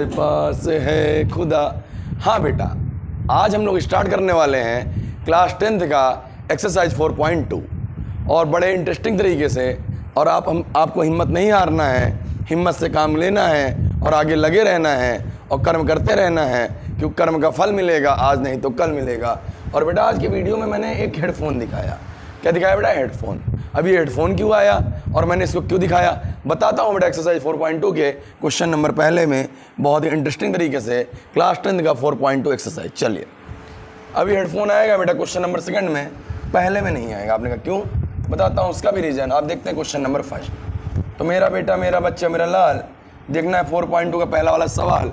पास है खुदा। हाँ बेटा, आज हम लोग स्टार्ट करने वाले हैं क्लास 10th का एक्सरसाइज 4.2 और बड़े इंटरेस्टिंग तरीके से। और आपको हिम्मत नहीं हारना है, हिम्मत से काम लेना है और आगे लगे रहना है और कर्म करते रहना है, क्योंकि कर्म का फल मिलेगा आज नहीं तो कल मिलेगा। और बेटा आज की वीडियो में मैंने एक हेडफोन दिखाया। क्या दिखाया बेटा? हेडफोन। अब ये हेडफोन क्यों आया और मैंने इसको क्यों दिखाया बताता हूँ बेटा। एक्सरसाइज 4.2 के क्वेश्चन नंबर पहले में बहुत ही इंटरेस्टिंग तरीके से क्लास 10th का 4.2 एक्सरसाइज। चलिए, अभी हेडफोन आएगा बेटा क्वेश्चन नंबर सेकंड में, पहले में नहीं आएगा। आपने कहा क्यों? बताता हूँ उसका भी रीज़न। आप देखते हैं क्वेश्चन नंबर फर्स्ट। तो मेरा बेटा, मेरा बच्चा, मेरा लाल, देखना है 4.2 का पहला वाला सवाल।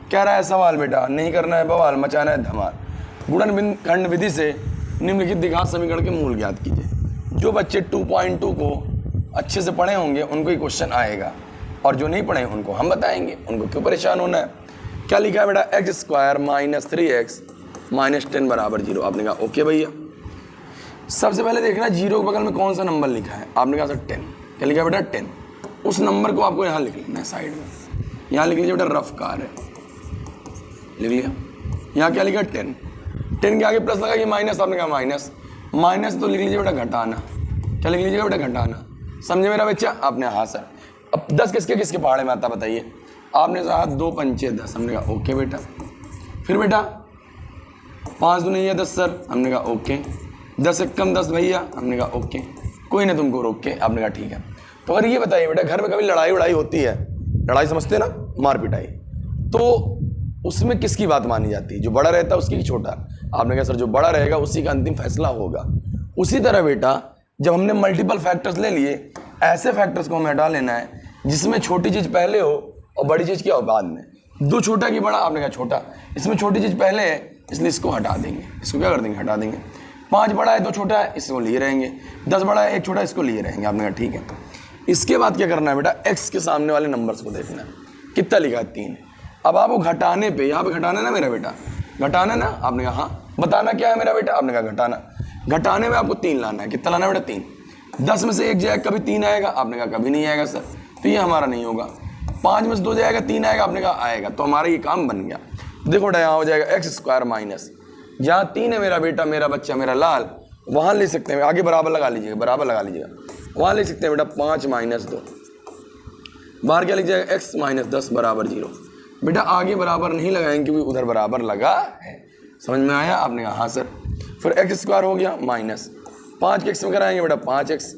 क्या रहा है सवाल बेटा? नहीं करना है बवाल, मचाना है धमाल। गुणन खंड विधि से निम्नलिखित द्विघात समीकरण के मूल ज्ञात कीजिए। जो बच्चे 2.2 को अच्छे से पढ़े होंगे उनको ही क्वेश्चन आएगा, और जो नहीं पढ़े उनको हम बताएंगे। उनको क्यों परेशान होना है? क्या लिखा है बेटा? x² - 3x - 10 बराबर 0। आपने कहा ओके भैया। सबसे पहले देखना जीरो के बगल में कौन सा नंबर लिखा है। आपने कहा सर 10। क्या लिखा है बेटा? 10। उस नंबर को आपको यहाँ लिख लेना है साइड में। यहाँ लिख लीजिए बेटा रफ कार है, लिख लिया। यहाँ क्या लिखा? 10। 10 के आगे प्लस लगा कि माइनस? आपने कहा माइनस। माइनस तो लिख लीजिए बेटा घटाना। क्या लिख लीजिएगा बेटा? घटाना। समझे मेरा बच्चा? आपने हाँ सर। अब 10 किसके किसके पहाड़े में आता बताइए? आपने कहा 2 पंचे 10। हमने कहा ओके बेटा। फिर बेटा 5 दूनी है 10 सर। हमने कहा ओके। 10 एक कम 10 भैया। हमने कहा ओके, कोई ना तुमको रोक के। आपने कहा ठीक है। तो अगर ये बताइए बेटा, घर में कभी लड़ाई वड़ाई होती है, लड़ाई समझते ना, मार पिटाई, तो उसमें किसकी बात मानी जाती है? जो बड़ा रहता है उसकी कि छोटा? आपने कहा सर जो बड़ा रहेगा उसी का अंतिम फैसला होगा। उसी तरह बेटा जब हमने मल्टीपल फैक्टर्स ले लिए, ऐसे फैक्टर्स को हमें हटा लेना है जिसमें छोटी चीज़ पहले हो और बड़ी चीज़ क्या हो बाद में। 2 छोटा की बड़ा? आपने कहा छोटा। इसमें छोटी चीज़ पहले है इसलिए इसको हटा देंगे। इसको क्या कर देंगे? हटा देंगे। 5 बड़ा है 2 छोटा है, इसको लिए रहेंगे। 10 बड़ा है 1 छोटा, इसको लिए रहेंगे। आपने कहा ठीक है। इसके बाद क्या करना है बेटा? x के सामने वाले नंबर्स को देखना है। कितना लिखा है? 3। अब आपको घटाने पे, यहाँ पे घटाना ना मेरा बेटा, घटाना ना। आपने कहा हाँ। बताना क्या है मेरा बेटा? आपने कहा घटाना। घटाने में आपको 3 लाना है। कितना लाना है बेटा? 3। 10 में से 1 जाएगा, कभी 3 आएगा? आपने कहा कभी नहीं आएगा सर, तो ये हमारा नहीं होगा। 5 में से 2 जाएगा, 3 आएगा? आपने कहा आएगा, तो हमारा ये काम बन गया। देखो बेटा यहाँ हो जाएगा x² माइनस, जहाँ 3 है मेरा बेटा, मेरा बच्चा, मेरा लाल, वहाँ ले सकते हैं। आगे बराबर लगा लीजिएगा, बराबर लगा लीजिएगा। वहाँ ले सकते हैं बेटा 5 - 2। बाहर क्या लिख जाएगा? x - 10 बराबर 0। बेटा आगे बराबर नहीं लगाएंगे क्योंकि उधर बराबर लगा है। समझ में आया? आपने कहा हाँ सर। फिर x² हो गया माइनस 5 के x में कराएंगे बेटा 5x,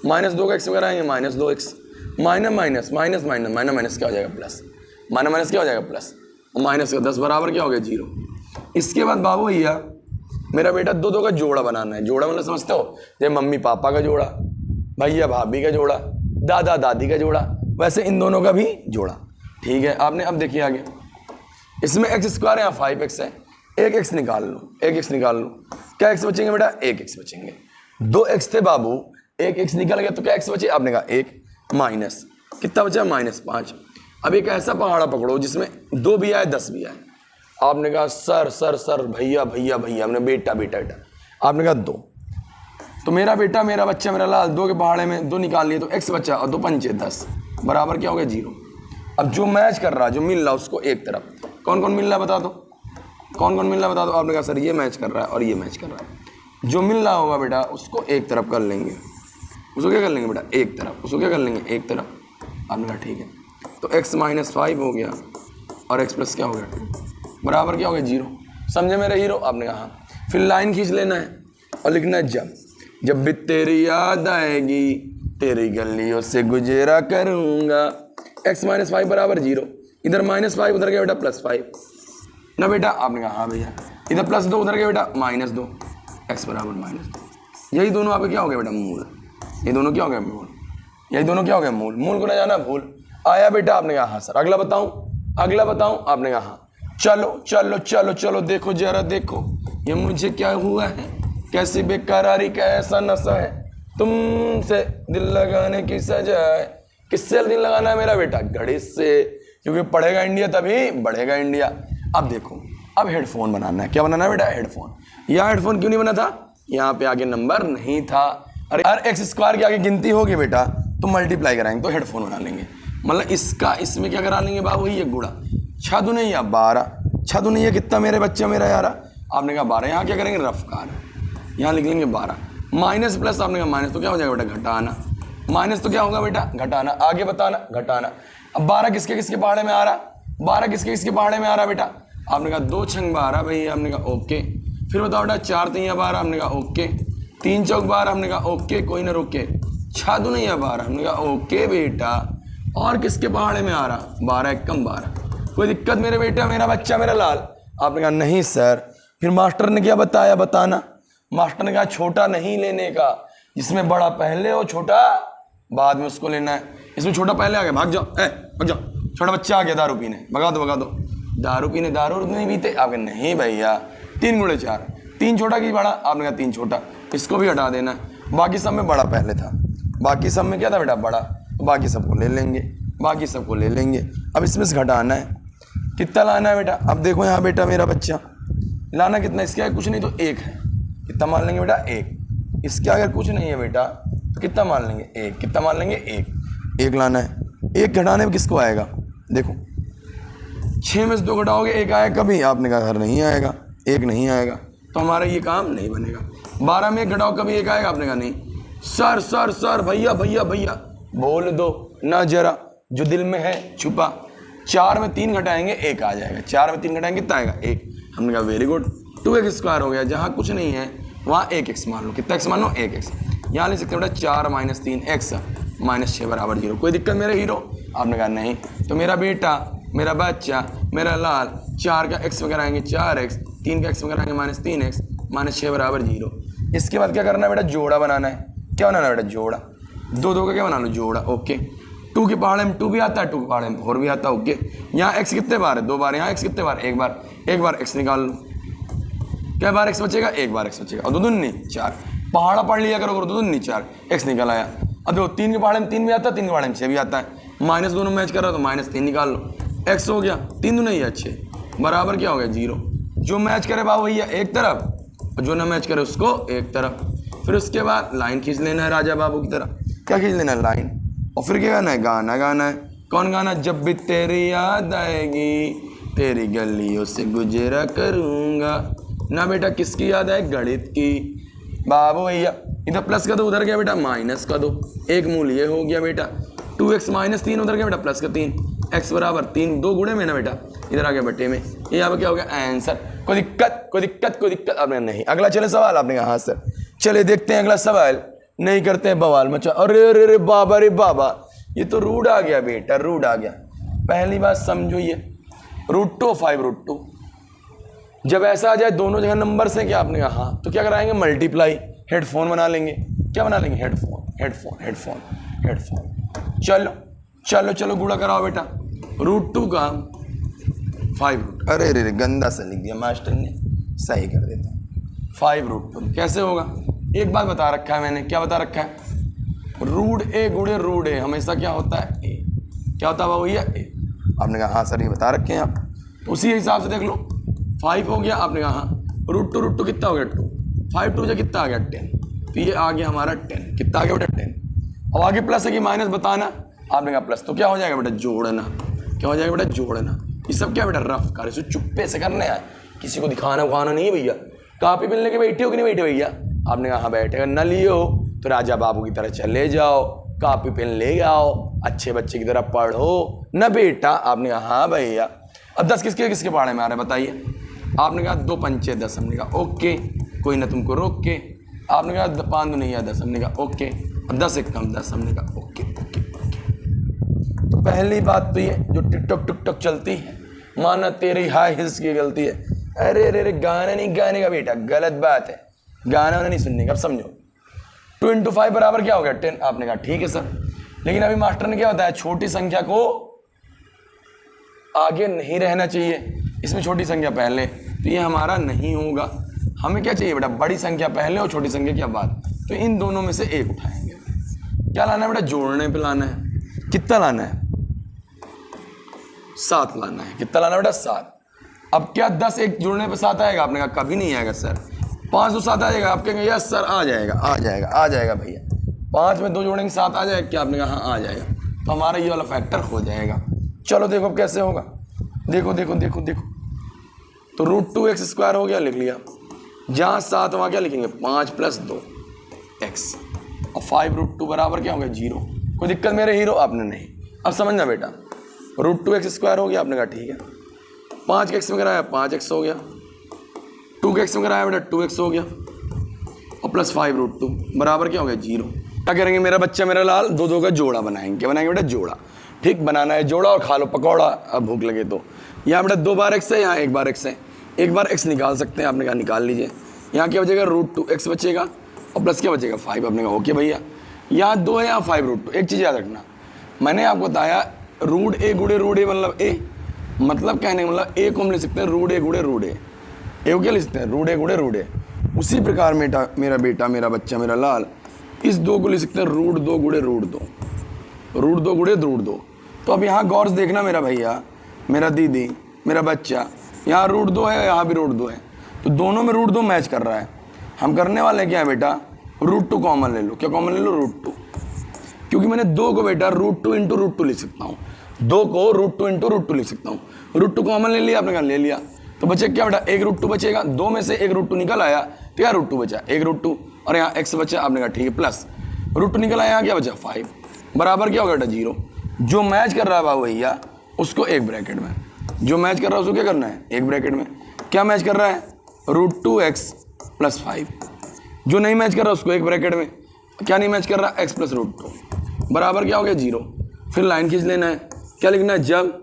-2 का x में कराएंगे -2x, माइनस माइनस क्या हो जाएगा? प्लस। माइनस क्या हो जाएगा? प्लस। माइनस का 10 बराबर क्या हो गया? 0। इसके बाद बाबू भैया मेरा बेटा 2 का जोड़ा बनाना है। जोड़ा मतलब समझते हो? जैसे मम्मी पापा का जोड़ा, भैया भाभी का जोड़ा, दादा दादी का जोड़ा, वैसे इन दोनों का भी जोड़ा। ठीक है। आपने अब देखिए आगे, इसमें x² यहाँ 5x है। 1x निकाल लो, 1x निकाल लो। क्या x बचेंगे बेटा? 1x बचेंगे। 2x थे बाबू, 1x निकल गया तो क्या x बचे? आपने कहा 1 माइनस कितना बचा? -5। अब एक ऐसा पहाड़ा पकड़ो जिसमें 2 भी आए 10 भी आए। आपने कहा सर सर सर, भैया भैया भैया, हमने बेटा बेटा बेटा। आपने कहा 2। तो मेरा बेटा, मेरा बच्चा, मेरा लाल, 2 के पहाड़े में 2 निकाल लिए तो x बचा, और 2 पंचे 10 बराबर क्या हो गया? 0। अब जो मैच कर रहा है, जो मिल रहा है उसको एक तरफ। कौन कौन मिल रहा है बता दो? कौन कौन मिल रहा है बता दो? आपने कहा सर ये मैच कर रहा है और ये मैच कर रहा है। जो मिल रहा होगा बेटा उसको एक तरफ कर लेंगे। उसको क्या कर लेंगे बेटा? एक तरफ। उसको क्या कर लेंगे? एक तरफ। आपने कहा ठीक है। तो x - 5 हो गया और x प्लस क्या हो गया? 2 बराबर क्या हो गया? 0। समझे मेरे हीरो? आपने कहा हाँ। फिर लाइन खींच लेना है और लिखना है जब भी तेरी याद आएगी तेरी गलियों से गुजरा करूँगा। x - 5 बराबर 0। इधर -5, उधर गया बेटा +5 ना बेटा? आपने कहा हाँ भैया। इधर +2, उधर गया बेटा -2, x बराबर -2। यही दोनों आपके क्या हो गया बेटा? मूल। ये दोनों क्या हो गया? मूल। यही दोनों क्या हो गया? मूल। मूल को ना जाना भूल। आया बेटा? आपने कहा हाँ सर। अगला बताऊं? अगला बताऊं? आपने कहा हाँ। चलो चलो चलो चलो, देखो जरा देखो ये मुझे क्या हुआ है, कैसी बेकरारी का ऐसा नशा है, तुमसे दिल लगाने की सजा है। किससे दिल लगाना है मेरा बेटा? घड़ी से, क्योंकि पढ़ेगा इंडिया तभी बढ़ेगा इंडिया। अब देखो, अब हेडफोन बनाना है। क्या बनाना है बेटा? हेडफोन। यहाँ हेडफोन क्यों नहीं बना था? यहाँ पे आगे नंबर नहीं था। अरे x² के आगे गिनती होगी बेटा तो मल्टीप्लाई कराएंगे तो हेडफोन बना लेंगे। मतलब इसका इसमें क्या करा लेंगे बाबू? ये गुणा। 6 दूनी या 12, 6 दूनी या कितना मेरे बच्चे मेरा यार, आपने कहा 12। यहाँ क्या करेंगे रफ कार, यहाँ लिख लेंगे 12, माइनस प्लस, आपने कहा माइनस तो क्या हो जाएगा बेटा घटाना, माइनस तो क्या होगा बेटा घटाना, आगे बताना घटाना। अब 12 किसके किसके पहाड़े में आ रहा, 12 किसके किसके पहाड़े में आ रहा बेटा, आपने कहा 2 छंग 12 भाई, आपने कहा ओके। फिर बताओ बेटा 4 3 12, आपने कहा ओके। 3 चौक 12, आपने कहा ओके, कोई ना रोके। 6 दूनी या 12, हमने कहा ओके बेटा। और किसके पहाड़े में आ रहा, 12 एकम 12, कोई दिक्कत मेरे बेटा, मेरा बच्चा, मेरा लाल, आपने कहा नहीं सर। फिर मास्टर ने क्या बताया बताना, मास्टर ने कहा छोटा नहीं लेने का, जिसमें बड़ा पहले हो छोटा बाद में उसको लेना है। इसमें छोटा पहले आ गया, भाग जाओ भाग जाओ, छोटा बच्चा आ गया दारू पीने, भगा दो, दारू पीने, दारू नहीं पीते, आपके नहीं भैया 3 गुणे 4, 3 छोटा कि बड़ा, आपने कहा 3 छोटा, इसको भी हटा देना। बाकी सब में बड़ा पहले था, बाकी सब में क्या था बेटा बड़ा, बाकी सबको ले लेंगे, बाकी सबको ले लेंगे। अब इसमें से घटाना है, कितना लाना है बेटा, अब देखो यहाँ बेटा मेरा बच्चा लाना कितना, इसके आगे कुछ नहीं तो 1 है, कितना मान लेंगे बेटा 1, इसके आगे कुछ नहीं है बेटा तो कितना मान लेंगे 1, कितना मान लेंगे 1 लाना है। 1 घटाने में किसको आएगा, देखो 6 में से 2 घटाओगे 1 आएगा कभी, आपने कहा घर नहीं आएगा, 1 नहीं आएगा तो हमारा ये काम नहीं बनेगा। 12 में 1 घटाओ कभी 1 आएगा, आपने कहा नहीं सर सर सर भैया भैया भैया बोल दो ना जरा जो दिल में है छुपा। 4 में 3 घटाएंगे 1 आ जाएगा, 4 में 3 घटाएंगे कितना आएगा 1, हमने कहा वेरी गुड। 2x स्क्वायर हो गया, जहाँ कुछ नहीं है वहाँ 1x मान लो, कितना x मान लो 1x। यहाँ ले सकते हैं बेटा 4 - 3x - 6 बराबर 0, कोई दिक्कत मेरे हीरो, आपने कहा नहीं। तो मेरा बेटा, मेरा बच्चा, मेरा लाल 4 का x में कराएंगे 4x, 3 का x में कराएंगे -3x - 6 बराबर 0। इसके बाद क्या करना है बेटा, जोड़ा बनाना है। क्या बनाना है बेटा, जोड़ा, 2 का क्या बना लो जोड़ा, ओके। 2 के पहाड़े में 2 भी आता है, 2 के पहाड़े में 4 भी आता है, ओके। यहाँ x कितने बार है, 2 बार, यहाँ x कितने बार, 1 बार, 1 बार x निकाल लो, क्या बार x बचेगा, 1 बार x बचेगा, और 2 दूनी 4, पहाड़ा पढ़ लिया करो, 2 दूनी 4, x निकल आया। अब देखो 3 के पहाड़े में 3 भी आता है, 3 के पहाड़े में 6 भी आता है, माइनस दोनों मैच कर रहा है तो -3 निकाल लो, x हो गया 3 दूनी या 6 बराबर क्या हो गया 0। जो मैच करे बाबू भैया एक तरफ, और जो ना मैच करे उसको एक तरफ। फिर उसके बाद लाइन खींच लेना है राजा बाबू की तरह, क्या खींच लेना है लाइन, और फिर क्या गाना है, गाना गाना है। कौन गाना, जब भी तेरी याद आएगी तेरी गलियों से गुजरा करूँगा ना बेटा, किसकी याद है, गणित की। बाबू भैया इधर प्लस का दो, उधर गया बेटा माइनस का दो, एक मूल ये हो गया बेटा, 2x - 3 उधर गया बेटा प्लस का 3, x बराबर 3, 2 गुणे में ना बेटा, इधर आ गया बटे में, ये यहाँ पर क्या हो गया आंसर। कोई दिक्कत, कोई दिक्कत, कोई दिक्कत, आपने नहीं। अगला चले सवाल, आपने कहा हाँ सर, चले देखते हैं अगला सवाल, नहीं करते हैं बवाल मचा। अरे अरे अरे बाबा रे बाबा, ये तो रूट आ गया बेटा, रूट आ गया। पहली बात समझो, ये √2 5√2, जब ऐसा आ जाए दोनों जगह नंबर से, क्या आपने कहा हाँ, तो क्या कराएंगे मल्टीप्लाई, हेडफोन बना लेंगे। क्या बना लेंगे, हेडफोन हेडफोन हेडफोन हेडफोन। चलो चलो चलो गुणा कराओ बेटा, √2 का 5√2, अरे अरे गंदा सा लिख दिया मास्टर ने, सही कर देता हूँ। 5√2 कैसे होगा, एक बात बता रखा है मैंने, क्या बता रखा है, √a गुणे √a हमेशा क्या होता है a, क्या होता है बाबू भैया a। आपने कहा हाँ सर ये बता रखे हैं आप, तो उसी हिसाब से देख लो, 5 हो गया, आपने कहा हाँ, √2 कितना हो गया 2, 5 2 कितना आ गया 10, तो ये आ गया हमारा 10, कितना आ गया बेटा 10। अब आगे प्लस है कि माइनस बताना, आपने कहा प्लस, तो क्या हो जाएगा बेटा जोड़ना, क्या हो जाएगा बेटा जोड़ना। ये सब क्या बेटा रफ कार्य, इसे चुप्पे से करने आए, किसी को दिखाना उखाना नहीं है भैया। कॉपी पेन लेके बैठे हो कि नहीं बैठे भैया, आपने कहा हाँ बैठे, अगर न लिए हो तो राजा बाबू की तरह चले जाओ, कॉपी पेन ले आओ, अच्छे बच्चे की तरह पढ़ो न बेटा। आपने कहा हाँ भैया। अब 10 किसके किसके पहाड़े में आ रहे हैं बताइए, आपने कहा 2 पंचे 10, हमने कहा ओके, कोई ना तुमको रोक के। आपने कहा 5 2 नहीं 10, हमने कहा ओके। अब 10 1 कम 10, हमने कहा ओके ओके ओके। तो पहली बात तो ये जो टिकटॉक टिकटॉक चलती है, माना तेरी हाई हिल्स की गलती है। अरे अरे अरे गाना नहीं गाने का बेटा, गलत बात है, गाना वाना नहीं सुनने का। अब समझो 2 × 5 बराबर क्या हो गया 10, आपने कहा ठीक है सर, लेकिन अभी मास्टर ने क्या बताया, छोटी संख्या को आगे नहीं रहना चाहिए, इसमें छोटी संख्या पहले, तो ये हमारा नहीं होगा। हमें क्या चाहिए बेटा, बड़ी संख्या पहले और छोटी संख्या क्या बाद, तो इन दोनों में से एक उठाएंगे। क्या लाना है बेटा, जोड़ने पे लाना है। कितना लाना है, 7 लाना है। कितना लाना है बेटा 7। अब क्या 10 एक जोड़ने पे 7 आएगा, आपने कहा कभी नहीं आएगा सर। 5 2 7 आ जाएगा, आप कहेंगे यस सर आ जाएगा आ जाएगा आ जाएगा भैया। 5 में 2 जोड़ेंगे 7 आ जाएगा, क्या आपने कहा हाँ आ जाएगा, तो हमारा ये वाला फैक्टर हो जाएगा। चलो देखो अब कैसे होगा, देखो देखो देखो देखो, तो √2x² हो गया, लिख लिया। जहाँ 7 वहाँ क्या लिखेंगे 5 + 2x, और 5√2 बराबर क्या हो गया 0। कोई दिक्कत मेरे हीरो? आपने नहीं। अब समझना बेटा, √2x² हो गया, आपने कहा ठीक है। 5 के x में कराया 5x हो गया, 2 के x में कराया बेटा 2x हो गया, और प्लस 5√2 बराबर क्या हो गया 0। क्या करेंगे मेरा बच्चा मेरा लाल? 2 का जोड़ा बनाएंगे। क्या बनाएंगे बेटा? जोड़ा। ठीक, बनाना है जोड़ा, और खा लो पकौड़ा अब भूख लगे तो। यहाँ बेटा 2 बार x है, यहाँ 1 बार x है। 1 बार x निकाल सकते हैं, आपने कहा निकाल लीजिए। यहाँ क्या बचेगा √2x बचेगा, और प्लस क्या बचेगा 5। आपने कहा ओके भैया। यहाँ 2 है, यहाँ 5√2। एक चीज़ याद रखना, मैंने आपको बताया √a गुड़े √a मतलब a, मतलब कहने का मतलब a को हम लिख सकते हैं √a गुड़े √a। a को क्या लिख सकते हैं? √a गुड़े √a। उसी प्रकार मेरा बेटा मेरा बच्चा मेरा लाल, इस 2 को लिख सकते हैं √2 गुड़े √2, √2 गुड़े √2। तो अब यहाँ गौर से देखना मेरा भैया मेरा दीदी मेरा बच्चा, यहाँ √2 है, यहाँ भी √2 है, तो दोनों में √2 मैच कर रहा है। हम करने वाले हैं क्या है बेटा? √2 कॉमन ले लो। क्या कॉमन ले लो? √2, क्योंकि मैंने 2 को बेटा √2 × √2 लिख सकता हूँ, 2 को √2 × √2 लिख सकता हूँ। √2 कॉमन ले लिया, आपने कहा ले लिया, तो बचे क्या बेटा? 1 √2 बचेगा। 2 में से 1 √2 निकल आया, तो यहाँ √2 बचा, 1 √2, और यहाँ x बचा, आपने कहा ठीक है, प्लस √2 निकल आया, यहाँ क्या बचा 5, बराबर क्या होगा बेटा 0। जो मैच कर रहा है बाबू भैया उसको एक ब्रैकेट में, जो मैच कर रहा है उसको क्या करना है? एक ब्रैकेट में। क्या मैच कर रहा है? √2x + 5। जो नहीं मैच कर रहा उसको एक ब्रैकेट में। क्या नहीं मैच कर रहा? x + √2 बराबर क्या हो गया 0। फिर लाइन खींच लेना है। क्या लिखना है? जब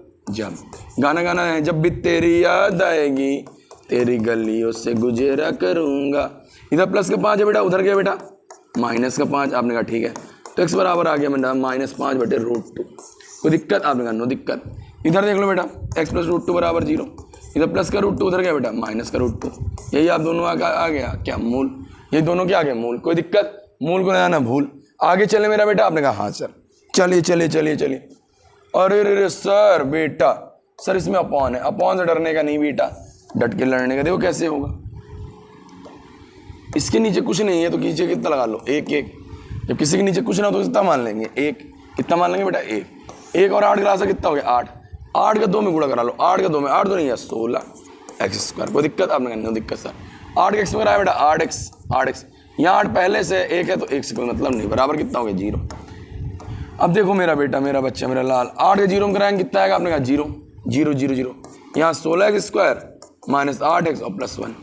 गाना गाना है, जब भी तेरी याद आएगी तेरी गलियों से गुजरा करूँगा। इधर प्लस का 5 है बेटा, उधर क्या बेटा माइनस का 5। आपने कहा ठीक है, तो x बराबर आ गया बेटा -5 बटे √2। कोई दिक्कत? आपने कहा नो दिक्कत। इधर देख लो बेटा x + √2 बराबर 0। इधर प्लस का √2, उधर क्या बेटा माइनस का √2। यही आप दोनों आ गया क्या? मूल। ये दोनों क्या आ गया? मूल। कोई दिक्कत? मूल को ना भूल। आगे चले मेरा बेटा? आपने कहा हाँ सर। चलिए चलिए चलिए चलिए। अरे रे सर बेटा, सर इसमें अपॉन है। अपॉन से डरने का नहीं बेटा, डट के लड़ने का। देखो कैसे होगा, इसके नीचे कुछ नहीं है तो नीचे कितना लगा लो 1 जब किसी के नीचे कुछ ना हो तो कितना मान लेंगे 1। कितना मान लेंगे बेटा 1 और 8 गिरा सा कितना हो गया 8। 8 का 2 में गुणा करा लो, 8 का 2 में 8 तो नहीं है 16x²। कोई दिक्कत? आपने कहना दिक्कत सर। 8 के x में कराया बेटा 8x। यहाँ 8 पहले से 1 है तो 1 से कोई मतलब नहीं, बराबर कितना हो गया 0। अब देखो मेरा बेटा मेरा बच्चा मेरा लाल, 8 के 0 में कराएंगे कितना आएगा? आपने कहा 0 0 0 0। यहाँ 16x² - 8x और +1।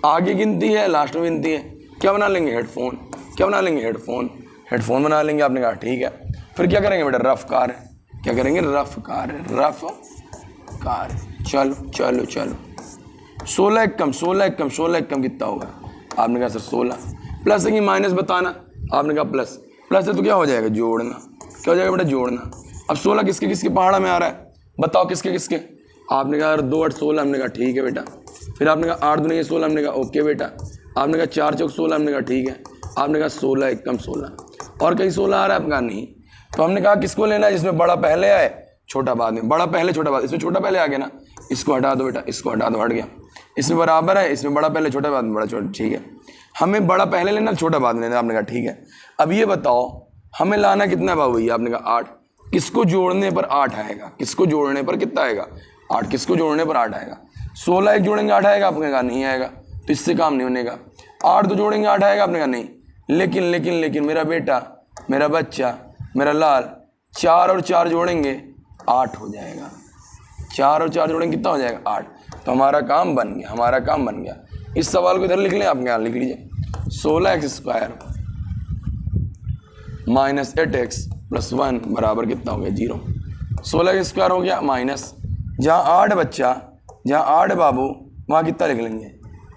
आगे गिनती है, लास्ट में गिनती है। क्या बना लेंगे? हेडफोन। क्या बना लेंगे? हेडफोन बना लेंगे। आपने कहा ठीक है। फिर क्या करेंगे बेटा? रफ कार्य। क्या करेंगे? रफ कार्य। चलो चलो चलो। 16 एक कम कितना होगा? आपने कहा सर 16। प्लस है कि माइनस बताना? आपने कहा प्लस है तो क्या हो जाएगा? जोड़ना। क्या हो जाएगा बेटा? जोड़ना। अब 16 किसके किसके पहाड़ा में आ रहा है? बताओ किसके किसके? आपने कहा 2 8 16। हमने कहा ठीक है बेटा। फिर आपने कहा 8 2 16। हमने कहा ओके बेटा। आपने कहा 4 4 16। हमने कहा ठीक है। आपने कहा 16 एक कम 16। और कहीं 16 आ रहा है? आपने कहा नहीं। तो हमने कहा किसको लेना है? जिसमें बड़ा पहले आए छोटा बाद में। बड़ा पहले छोटा बाद, इसमें छोटा पहले आ गया ना, इसको हटा दो बेटा, इसको हटा दो, हट गया। इसमें बराबर है, इसमें बड़ा पहले छोटा बाद में बड़ा छोटा, ठीक है। हमें बड़ा पहले लेना छोटा बाद में लेना। आपने कहा ठीक है। अब ये बताओ हमें लाना कितना बाबू भैया? आपने कहा 8। किसको जोड़ने पर 8 आएगा? किसको जोड़ने पर कितना आएगा? 8। किसको जोड़ने पर 8 आएगा? 16 एक जोड़ेंगे 8 आएगा? आपने कहा नहीं आएगा, तो इससे काम नहीं होने का। 8 तो जोड़ेंगे 8 आएगा? आपने कहा नहीं। लेकिन मेरा बेटा मेरा बच्चा मेरा लाल, 4 और 4 जोड़ेंगे 8 हो जाएगा। 4 और 4 जोड़ेंगे कितना हो जाएगा? 8। तो हमारा काम बन गया। इस सवाल को इधर लिख लें। आप यहाँ लिख लीजिए 16x² - 8x + 1 बराबर कितना हो गया? 0। 16x² हो गया माइनस, जहाँ 8 बच्चा, जहाँ 8 बाबू, वहाँ कितना लिख लेंगे?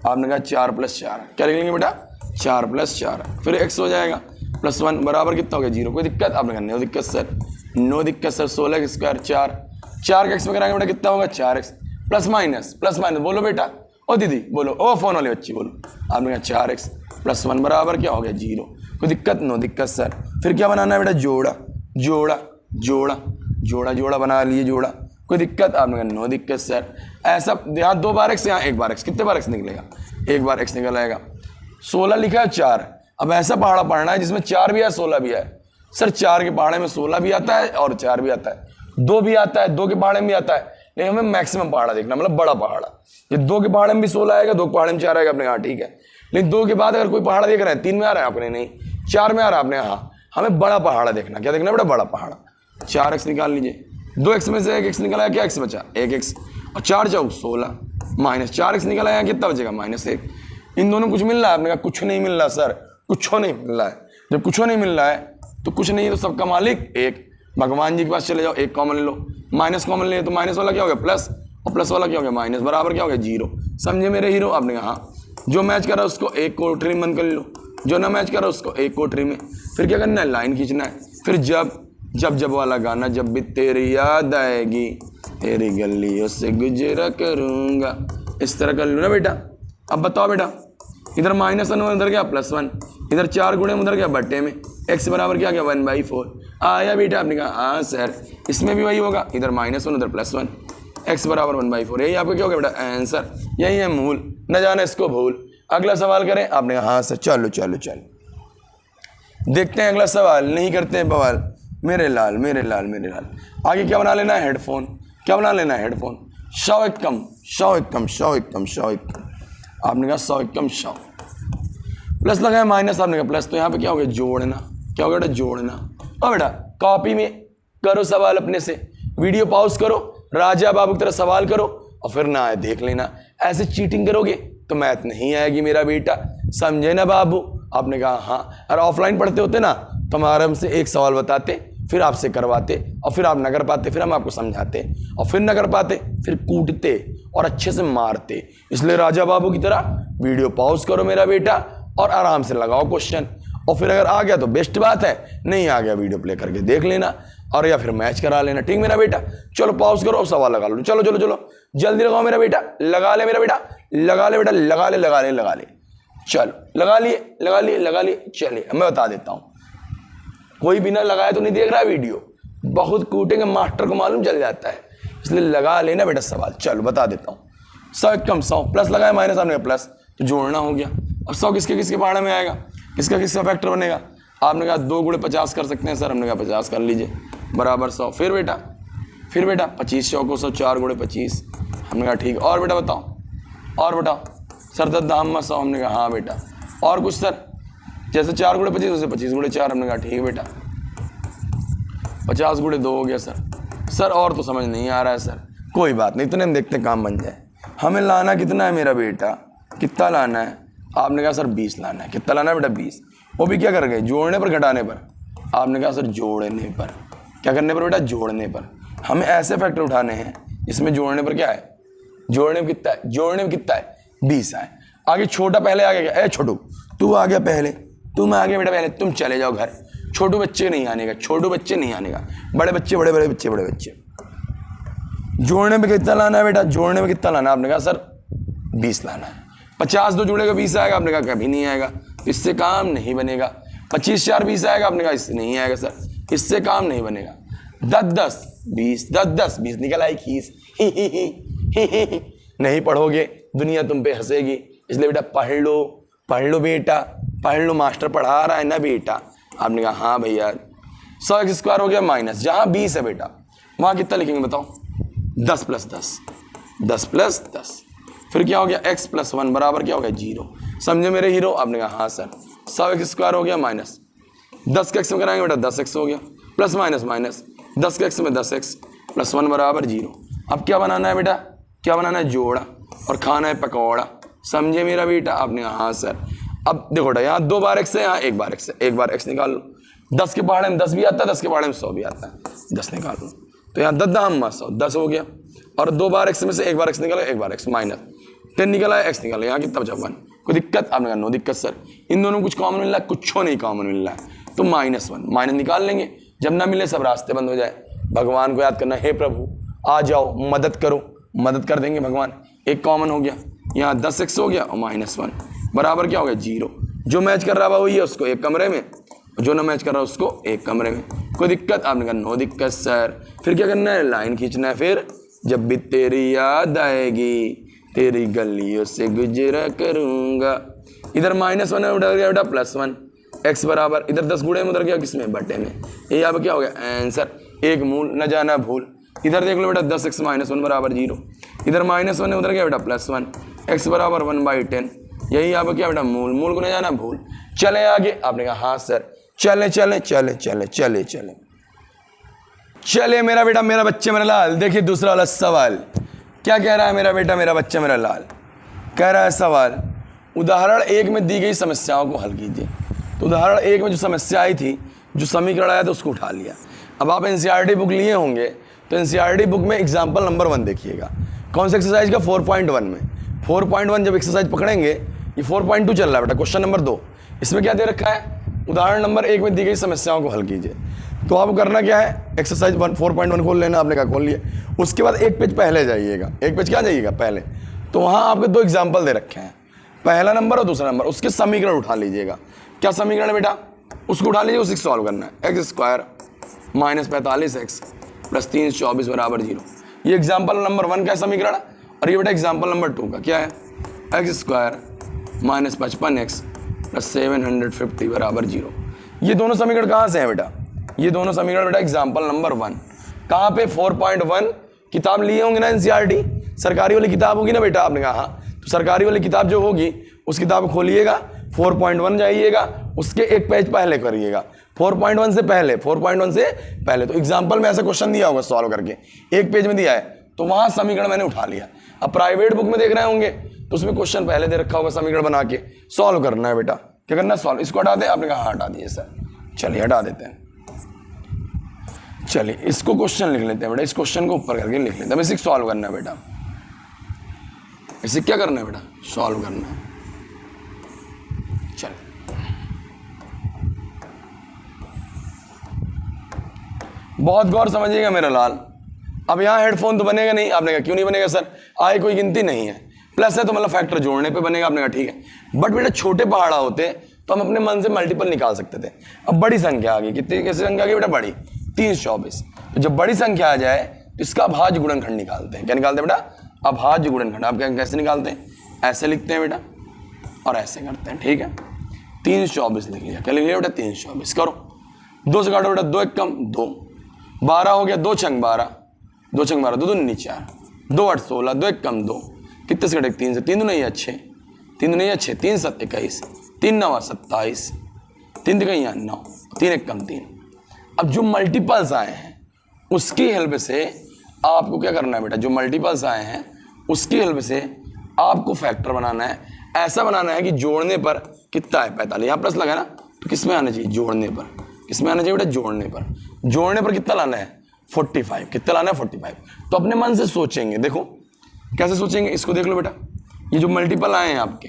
आपने कहा 4 + 4। क्या लिख लेंगे बेटा? 4 + 4। फिर x हो जाएगा +1 बराबर कितना हो गया? 0। कोई दिक्कत? आपने कहा नो दिक्कत सर। 16x² 4 के x में कराएंगे बेटा कितना होगा? 4x प्लस माइनस बोलो बेटा। ओ दीदी बोलो, ओ फोन वाली बच्ची बोलो। आपने कहा 4x + 1 बराबर क्या हो गया? 0। कोई दिक्कत? नो दिक्कत सर। फिर क्या बनाना है बेटा? जोड़ा बना लिए जोड़ा। कोई दिक्कत? आपने कहा नो दिक्कत सर। ऐसा यहाँ 2 बार x, यहाँ 1 बार x। कितने बार x निकलेगा? 1 बार x निकल आएगा। 16 लिखा है 4। अब ऐसा पहाड़ा पढ़ना है जिसमें 4 भी है 16 भी है। सर 4 के पहाड़े में 16 भी आता है और 4 भी आता है, 2 भी आता है, 2 के पहाड़े में भी आता है, लेकिन हमें मैक्सिमम पहाड़ा देखना, मतलब बड़ा पहाड़ा। ये 2 के पहाड़े में भी 16 आएगा, 2 के पहाड़े में 4 आएगा अपने यहाँ, ठीक है। लेकिन 2 के बाद अगर कोई पहाड़ा देख रहे हैं, 3 में आ रहा है आपने, नहीं 4 में आ रहा है आपने, हाँ हमें बड़ा पहाड़ा देखना। क्या देखना बेटा? बड़ा पहाड़ा। 4x निकाल लीजिए, 2x में से 1x निकला, क्या x बचा? 1x, और 4 चौक 16, माइनस 4x निकला, यहाँ कितना बचेगा? -1। इन दोनों कुछ मिल रहा है? आपने कहा कुछ नहीं मिल रहा सर, कुछ नहीं मिल रहा है। जब कुछ नहीं मिल रहा है तो कुछ नहीं, तो सबका मालिक 1। भगवान जी के पास चले जाओ, 1 कॉमन लो, माइनस कॉमन ले तो माइनस वाला क्या हो गया? प्लस, और प्लस वाला क्या हो गया? माइनस, बराबर क्या हो गया? 0। समझे मेरे हीरो? आपने कहा हाँ। जो मैच कर रहा है उसको 1 कोठरी में बंद कर लो, जो ना मैच कर रहा है उसको 1 कोठरी में। फिर क्या करना है? लाइन खींचना है। फिर जब वाला गाना, जब भी तेरी याद आएगी तेरी गलियों से गुजरा करूंगा, इस तरह कर लो ना बेटा। अब बताओ बेटा, इधर -1 उधर क्या? +1, इधर 4 गुणे उधर क्या? बट्टे में। x बराबर क्या गया? 1/4 आया बेटा? आपने कहा हाँ सर। इसमें भी वही होगा, इधर -1 उधर +1, x बराबर 1/4। यही आपका क्या हो गया बेटा? आंसर। यही है मूल, न जाने इसको भूल। अगला सवाल करें? आपने कहा हाँ सर। चलो चलो चलो देखते हैं अगला सवाल, नहीं करते हैं बवाल। मेरे लाल मेरे लाल मेरे लाल। आगे क्या बना लेना है? हेडफोन। क्या बना लेना है? हेडफोन। 100 एकम 100 एकम 100 एकम 100 एकम। आपने कहा 100 एकम 100, प्लस लगाया माइनस, आपने कहा प्लस, तो यहाँ पे क्या हो गया? जोड़ना। क्या हो गया बेटा? जोड़ना। और बेटा कॉपी में करो सवाल अपने से, वीडियो पॉज करो, राजा बाबू की तरह सवाल करो, और फिर ना आए देख लेना। ऐसे चीटिंग करोगे तो मैथ नहीं आएगी मेरा बेटा, समझे ना बाबू? आपने कहा हाँ। अरे ऑफलाइन पढ़ते होते ना तो हम आराम से एक सवाल बताते, फिर आपसे करवाते, और फिर आप न कर पाते, फिर हम आपको समझाते, और फिर न कर पाते फिर कूटते और अच्छे से मारते। इसलिए राजा बाबू की तरह वीडियो पॉज करो मेरा बेटा, और आराम से लगाओ क्वेश्चन, और फिर अगर आ गया तो बेस्ट बात है, नहीं आ गया वीडियो प्ले करके देख लेना, और या फिर मैच करा लेना। ठीक मेरा बेटा? चलो पॉज करो और सवाल लगा लो। चलो चलो चलो जल्दी लगाओ मेरा बेटा, लगा ले मेरा बेटा, लगा ले बेटा, लगा ले लगा ले लगा ले। चलो लगा लिए लगा लिए लगा लिए। चलिए मैं बता देता हूँ, कोई बिना लगाया तो नहीं देख रहा है वीडियो, बहुत कूटेंगे मास्टर को मालूम चल जाता है, इसलिए लगा लेना बेटा सवाल। चलो बता देता हूँ। 100 एकम 100, प्लस लगाया माइनस, आपने प्लस तो जोड़ना हो गया। और 100 किसके किसके पहाड़े में आएगा? किसका किसका फैक्टर बनेगा? आपने कहा 2 गुणे 50 कर सकते हैं सर, हमने कहा 50 कर लीजिए, बराबर 100। फिर बेटा 25 चौको 100, 4 गुणे 25, हमने कहा ठीक। और बेटा बताओ, और बताओ सर 10 दाम 100, हमने कहा हाँ बेटा। और कुछ सर? जैसे 4 गुणे 25 वैसे 25 गुणे 4, हमने कहा ठीक बेटा। 50 गुणे 2 हो गया सर और तो समझ नहीं आ रहा है सर। कोई बात नहीं, इतने हम देखते काम बन जाए। हमें लाना कितना है मेरा बेटा? कितना लाना है? आपने कहा सर 20 लाना है। कितना लाना है बेटा? 20। वो भी क्या कर गए? जोड़ने पर घटाने पर? आपने कहा सर जोड़ने पर। क्या करने पर बेटा? जोड़ने पर। हमें ऐसे फैक्टर उठाने हैं इसमें जोड़ने पर क्या है? जोड़ने में कितना है? जोड़ने में कितना है? 20 है। आगे छोटा पहले आ गया। ए छोटू तू आ गया पहले, तुम आ गया बेटा पहले, तुम चले जाओ घर। छोटू बच्चे नहीं आने का, छोटू बच्चे नहीं आने का, बड़े बच्चे बड़े बड़े बच्चे बड़े बच्चे। जोड़ने में कितना लाना है बेटा? जोड़ने में कितना लाना है? आपने कहा सर 20 लाना है। 50 2 जुड़ेगा 20 आएगा, आपने कहा कभी नहीं आएगा, इससे काम नहीं बनेगा। 25 4 20 आएगा, आपने कहा इससे नहीं आएगा सर, इससे काम नहीं बनेगा। 10 10 20 10 10 20 निकल आई खीस। नहीं पढ़ोगे दुनिया तुम पे हंसेगी, इसलिए बेटा पढ़ लो बेटा, पढ़ लो, मास्टर पढ़ा रहा है ना बेटा। आपने कहा हाँ भैया। 100 एक्स स्क्वायर हो गया माइनस, जहाँ 20 है बेटा वहाँ कितना लिखेंगे बताओ? 10 + 10 10 + 10। फिर क्या हो गया? x + 1 बराबर क्या हो गया? 0। समझे मेरे हीरो? आपने कहा हाँ सर। 100 एक्स स्क्वायर हो गया माइनस 10 के x में कराएंगे बेटा 10x हो गया, प्लस माइनस माइनस 10 के x में 10x + 1 बराबर 0। अब क्या बनाना है बेटा? क्या बनाना है? जोड़ा, और खाना है पकौड़ा। समझे मेरा बेटा? आपने कहा हाँ सर। अब देखो बेटा यहाँ 2 बार x है, यहाँ 1 बार x है, 1 बार x निकाल लो। 10 के पहाड़े में 10 भी आता है, 10 के पहाड़े में 100 भी आता है, 10 निकाल लो। तो यहाँ 10 दाम 100 10 हो गया, और 2 बार x में से 1 बार x निकाला, 1 बार x माइनस 10 निकला है, x निकाला। यहाँ कितना बचा? 1। कोई दिक्कत? आपने कहा नो दिक्कत सर। इन दोनों कुछ कॉमन मिल रहा है? कुछ नहीं कॉमन मिल रहा है, तो -1 माइनस निकाल लेंगे। जब ना मिले सब रास्ते बंद हो जाए, भगवान को याद करना, हे प्रभु आ जाओ मदद करो, मदद कर देंगे भगवान। एक कॉमन हो गया, यहाँ 10x हो गया और -1 बराबर क्या हो गया? 0। जो मैच कर रहा है वही है, उसको एक कमरे में, जो ना मैच कर रहा है उसको एक कमरे में। कोई दिक्कत? आपने कहा नो दिक्कत सर। फिर क्या करना है? लाइन खींचना है। फिर जब भी तेरी याद आएगी तेरी गलियों से गुजरा करूंगा। इधर -1 है, उधर गया बेटा +1, x बराबर इधर 10 गुणे में उधर गया किसमें? बटे में। ये यहाँ पे क्या हो गया? आंसर। एक मूल न जाना भूल। इधर देख लो बेटा 10x माइनस 1 बराबर 0, इधर -1 है, उधर क्या बेटा +1, x बराबर 1/10, यही आपका क्या बेटा मूल, मूल को नहीं जाना भूल। चले आगे, आपने कहा हाँ सर, चले चले चले चले चले चले चले मेरा बेटा मेरा बच्चा मेरा लाल। देखिए दूसरा वाला सवाल क्या कह रहा है मेरा बेटा मेरा बच्चा मेरा लाल, कह रहा है सवाल उदाहरण 1 में दी गई समस्याओं को हल कीजिए। तो उदाहरण 1 में जो समस्या आई थी, जो समीकरण आया था उसको उठा लिया। अब आप एनसीईआरटी बुक लिए होंगे तो एनसीईआरटी बुक में एग्जाम्पल नंबर 1 देखिएगा, कौन सा एक्सरसाइज का 4.1 में 4.1 जब एक्सरसाइज पकड़ेंगे, ये 4.2 चल रहा है बेटा, क्वेश्चन नंबर 2, इसमें क्या दे रखा है, उदाहरण नंबर 1 में दी गई समस्याओं को हल कीजिए। तो आपको करना क्या है, एक्सरसाइज 4.1 खोल लेना, आपने कहा खोल लिया। उसके बाद एक पेज पहले जाइएगा, एक पेज क्या जाइएगा पहले, तो वहाँ आपके 2 एग्जाम्पल दे रखे हैं, पहला नंबर और दूसरा नंबर, उसके समीकरण उठा लीजिएगा। क्या समीकरण है बेटा, उसको उठा लीजिए, उसको सॉल्व करना है। x² - 45x + 324 बराबर 0, ये एग्जाम्पल नंबर 1 का समीकरण, और ये बेटा एग्जाम्पल नंबर 2 का क्या है, x² - 55x + 750 बराबर 0। ये दोनों समीकरण कहाँ से हैं बेटा, ये दोनों समीकरण बेटा एग्जाम्पल नंबर 1 कहाँ पे, 4.1 किताब लिए होंगे ना एनसीईआरटी, सरकारी वाली किताब होगी ना बेटा, आपने कहा हाँ, तो सरकारी वाली किताब जो होगी उस किताब को खोलिएगा, 4.1 जाइएगा, उसके एक पेज पहले करिएगा, 4.1 से पहले, 4.1 से पहले। तो एग्जाम्पल में ऐसा क्वेश्चन दिया होगा सॉल्व करके, एक पेज में दिया है, तो वहाँ समीकरण मैंने उठा लिया। अब प्राइवेट बुक में देख रहे होंगे तो उसमें क्वेश्चन पहले दे रखा होगा, समीकरण बना के सॉल्व करना है बेटा। क्या करना है, सॉल्व। इसको हटा दें, आपने कहा हाँ हटा दिए सर, चलिए हटा देते हैं। चलिए इसको क्वेश्चन लिख लेते हैं बेटा, इस क्वेश्चन को ऊपर करके लिख लेते हैं। बेसिक सॉल्व करना है बेटा, इसे क्या करना है बेटा, सॉल्व करना है। चलिए बहुत गौर समझिएगा मेरा लाल। अब यहाँ हेडफोन तो बनेगा नहीं, आपने कहा क्यों नहीं बनेगा सर, आए कोई गिनती नहीं है, प्लस है तो मतलब फैक्टर जोड़ने पे बनेगा, आपने कहा ठीक है। बट बेटा छोटे पहाड़ा होते तो हम अपने मन से मल्टीपल निकाल सकते थे। अब बड़ी संख्या आ गई, कितनी कैसे संख्या आ गई बेटा, बड़ी 324। तो जब बड़ी संख्या आ जाए तो इसका अभाज्य गुणनखंड निकालते हैं। क्या निकालते हैं बेटा, अभाज्य गुणनखंड। आप कैसे निकालते हैं, ऐसे लिखते हैं बेटा और ऐसे करते हैं, ठीक है। 324 लिख लिया, क्या लिख लिया बेटा 324, करो 2 से काटो बेटा, 2 1 कम 2, 12 हो गया, 2 छंग 12, 2 छंग 12, 2 दूनी 4, 2 8 16, 2 1 कम 2, कितने से कटे 3 से, 3 नहीं है 6, 3 नहीं है 6, 3 7 21, 3 9 27, 3 कहीं 9, 3 1 कम 3। अब जो मल्टीपल्स आए हैं उसकी हेल्प से आपको क्या करना है बेटा, जो मल्टीपल्स आए हैं उसकी हेल्प से आपको फैक्टर बनाना है। ऐसा बनाना है कि जोड़ने पर कितना है 45, यहाँ प्लस लगा ना, तो किस में आना चाहिए, जोड़ने पर, किस में आना चाहिए बेटा, जोड़ने पर। जोड़ने पर कितना लाना है 45, कितना लाना है 45। तो अपने मन से सोचेंगे, देखो कैसे सोचेंगे, इसको देख लो बेटा, ये जो मल्टीपल आए हैं आपके,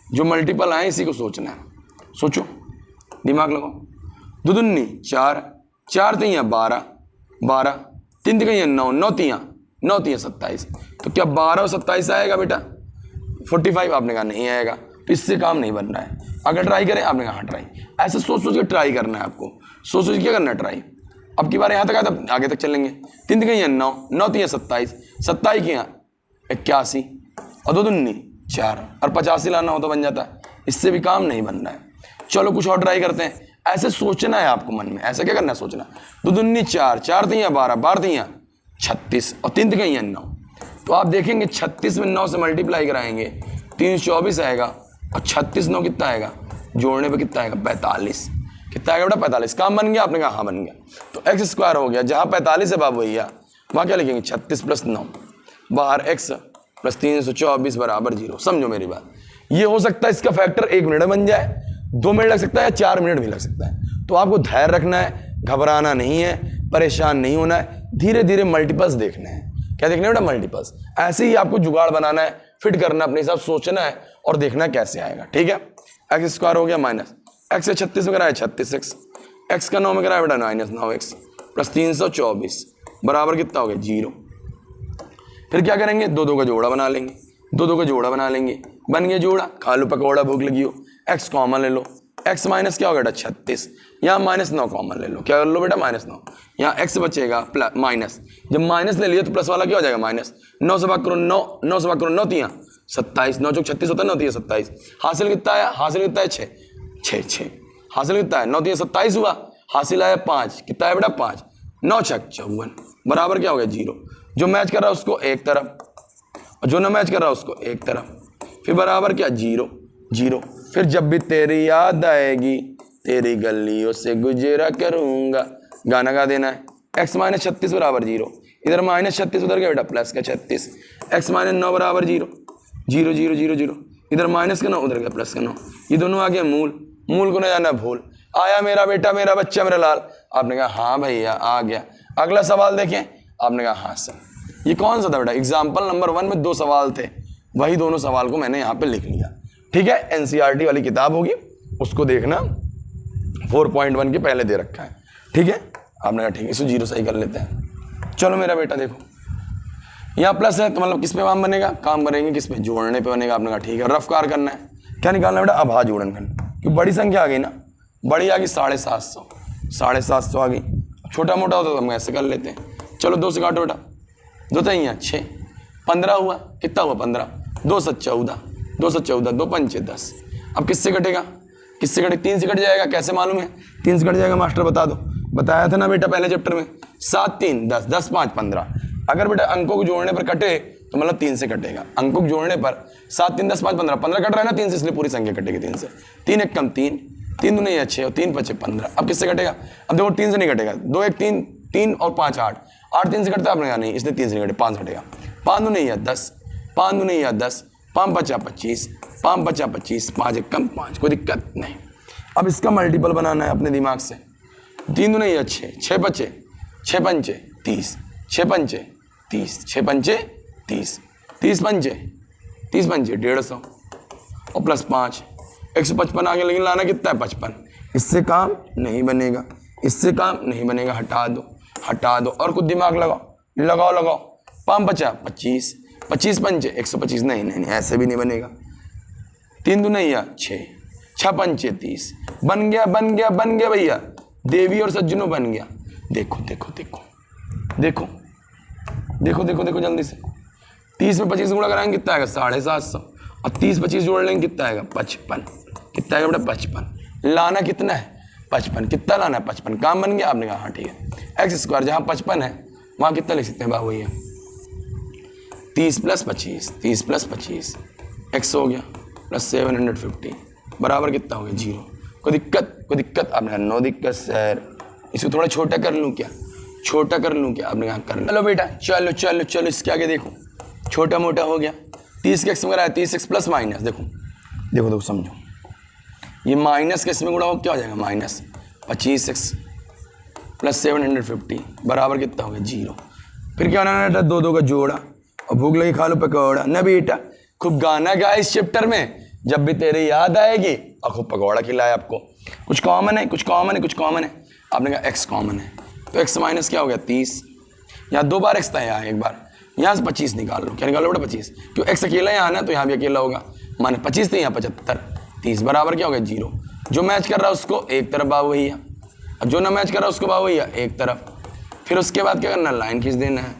जो मल्टीपल आए इसी को सोचना है, सोचो दिमाग लगाओ। 2 दूनी 4, 4 3 12, 12 3 3 9, 9 3 27। तो क्या 12 और 27 आएगा बेटा 45, आपने कहा नहीं आएगा, तो इससे काम नहीं बन रहा है। अगर ट्राई करें, आपने कहा हाँ ट्राई, ऐसे सोच सोच के ट्राई करना है आपको, सोच सोच के क्या करना है ट्राई। अब की बार यहाँ तक आया तब आगे तक चलेंगे। 3 3 9, 9 3 27, 27 की 81 और 2 दूनी 4 और 85 लाना हो तो बन जाता है। इससे भी काम नहीं बन रहा है, चलो कुछ और ट्राई करते हैं। ऐसे सोचना है आपको मन में, ऐसा क्या करना है सोचना। 2 दूनी 4, 4 3 12, 12 3 36 और 3 3 9। तो आप देखेंगे 36 में 9 से मल्टीप्लाई कराएंगे 324 आएगा, और 36 9 कितना आएगा, जोड़ने पे कितना आएगा 45। कितना आएगा बेटा 45। काम बन गया, आपने कहा हाँ बन गया। तो x² हो गया, जहाँ 45 है बाबू भैया वहाँ क्या लिखेंगे 36 + 9, बाहर x + 324 बराबर 0। समझो मेरी बात, ये हो सकता है इसका फैक्टर 1 मिनट बन जाए, 2 मिनट लग सकता है, 4 मिनट भी लग सकता है। तो आपको धैर्य रखना है, घबराना नहीं है, परेशान नहीं होना है, धीरे धीरे मल्टीपल्स देखने हैं। क्या देखना है बेटा, मल्टीपल्स। ऐसे ही आपको जुगाड़ बनाना है, फिट करना, अपने हिसाब सोचना है और देखना कैसे आएगा, ठीक है। x² हो गया माइनस x से 36 में कराया 36x, x का 9 में कराया बेटा -9x + 324 बराबर कितना हो गया 0। फिर क्या करेंगे, 2 2 का जोड़ा बना लेंगे, 2 2 का जोड़ा बना लेंगे, बन गया जोड़ा। खा लो पकौड़ा, भूख लगी हो, x कॉमन ले लो, x माइनस क्या होगा बेटा 36, यहाँ -9 कॉमन ले लो, क्या कर लो बेटा -9, यहाँ x बचेगा माइनस, जब माइनस ले लिया तो प्लस वाला क्या हो जाएगा माइनस। 9 से भाग करो 9, 9 से भाग करो 9 3 27, 9 चौक 36 होता है, 9 3 27। हासिल कितना आया, हासिल कितना है 6 6 6, हासिल कितना है 9 3 27 हुआ, हासिल आया 5, कितना है बेटा 5, 9 6 54, बराबर क्या हो गया 0। जो मैच कर रहा है उसको एक तरफ और जो ना मैच कर रहा है उसको एक तरफ, फिर बराबर क्या 0 0। फिर जब भी तेरी याद आएगी तेरी गलियों से गुजरा करूंगा, गाना गा देना है। x माइनस 36 बराबर 0, इधर माइनस 36 उधर क्या बेटा प्लस का 36, x माइनस 9 बराबर 0 0 0 0 0, इधर माइनस का 9 उधर क्या प्लस का 9, ये दोनों आ गए मूल, मूल को न जाना भूल। आया मेरा बेटा मेरा बच्चा मेरा लाल, आपने कहा हाँ भैया आ गया। अगला सवाल देखें, आपने कहा हाँ सर। ये कौन सा था बेटा, एग्जाम्पल नंबर 1 में 2 सवाल थे, वही दोनों सवाल को मैंने यहाँ पे लिख लिया। ठीक है, एनसीईआरटी वाली किताब होगी उसको देखना, 4.1 के पहले दे रखा है। ठीक है, आपने कहा ठीक है, इसको 0 सही कर लेते हैं। चलो मेरा बेटा देखो, यहाँ प्लस है तो मतलब किस पे काम बनेगा, काम करेंगे किस पे, जोड़ने पे बनेगा। आपने कहा ठीक है, रफ कार करना है, क्या निकालना है बेटा, अभाज्य गुणनखंड, क्योंकि बड़ी संख्या आ गई ना, बड़ी आ गई 750, 750 आ गई। छोटा मोटा होता तो हम ऐसे कर लेते हैं। चलो 2 से काटो बेटा, 2 तो यहाँ 6, 15 हुआ, कितना हुआ 15, 2 से 14, 2 से 14, 2 पंचे 10। अब किससे कटेगा, किससे कटे, 3 से कट जाएगा, कैसे मालूम है 3 से कट जाएगा, मास्टर बता दो, बताया था ना बेटा पहले चैप्टर में, 7 3 10, 10 5 15। अगर बेटा अंकों को जोड़ने पर कटे तो मतलब 3 से कटेगा, अंकों को जोड़ने पर 7 3 10 5 15, 15 कट रहा है ना 3 से, इसलिए पूरी संख्या कटेगी 3 से। 3 1 कम 3, 3 दूनी 6 और 3 5 15। अब किससे कटेगा, अब देखो 3 से नहीं कटेगा, 2 1 3, 3 और 5 8, 8 3 से कटता है, आपने कहा नहीं इसलिए 3 से नहीं कटे, 5 कटेगा। 5 दूनी 10, 5 दूनी 10, 5 5 25, 5 5 25, 5 1 कम 5, कोई दिक्कत नहीं। अब इसका मल्टीपल बनाना है अपने दिमाग से, 3 दूनी 6, 6 बचे 6 पंचे 30, 6 पंचे 30, 6 पंचे 30, 30 पंचे 150 और प्लस 5 155 आ गया, लेकिन लाना कितना है 55। इससे काम नहीं बनेगा, इससे काम नहीं बनेगा, हटा दो हटा दो, और कुछ दिमाग लगाओ लगाओ लगाओ। 5 बचा 25, 25 पंचे 125, नहीं नहीं नहीं ऐसे भी नहीं बनेगा। 3 दूनी 6, 6 पंचे 30, बन गया बन गया बन गया भैया, देवी और सज्जनों बन गया। देखो देखो देखो देखो देखो देखो देखो जल्दी से, 30 में 25 गुणा कराएंगे कितना आएगा 750, और 30 25 जोड़ लेंगे कितना आएगा 55, कितना आएगा बेटा 55। लाना कितना है 55, कितना लाना है 55, काम बन गया। आपने कहा हाँ ठीक है, एक्स स्क्वायर जहाँ 55 है वहाँ कितना लिख सकते हैं बाबू भैया, 30 प्लस 25, 30 प्लस 25 एक्स हो गया प्लस 750 बराबर कितना हो गया 0। कोई दिक्कत, आपने कहा नो दिक्कत सर। इसको थोड़ा छोटा कर लूँ क्या, छोटा कर लूँ क्या, आपने कहा कर लो बेटा, चलो चलो चलो इसके आगे देखो, छोटा मोटा हो गया। 30 के एक्स में कराया 30 एक्स प्लस माइनस, देखो देखो देखो समझो, ये माइनस के इसमें गुणा हो क्या हो जाएगा माइनस 25 एक्स प्लस 750 बराबर कितना हो गया 0। फिर क्या बनाना बेटा, 2 2 का जोड़ा, और भूख लगी खा लो पकौड़ा ना बेटा। खूब गाना गा इस चैप्टर में, जब भी तेरी याद आएगी, और खूब पकौड़ा खिलाया आपको। कुछ कॉमन है, कुछ कॉमन है, कुछ कॉमन है, आपने कहा एक्स कॉमन है, तो एक्स माइनस क्या हो गया 30, यहाँ 2 बार एक्स था, यहाँ एक बार, यहाँ से 25 निकाल लो, क्या निकाल लो बेटा 25, क्यों एक्स अकेला यहाँ आना तो यहाँ भी अकेला होगा, माने 25 थे यहाँ 75, 30 बराबर क्या हो गया 0। जो मैच कर रहा है उसको एक तरफ बाबू भैया, और जो ना मैच कर रहा है उसको बाबू भैया एक तरफ। फिर उसके बाद क्या करना, लाइन खींच देना है,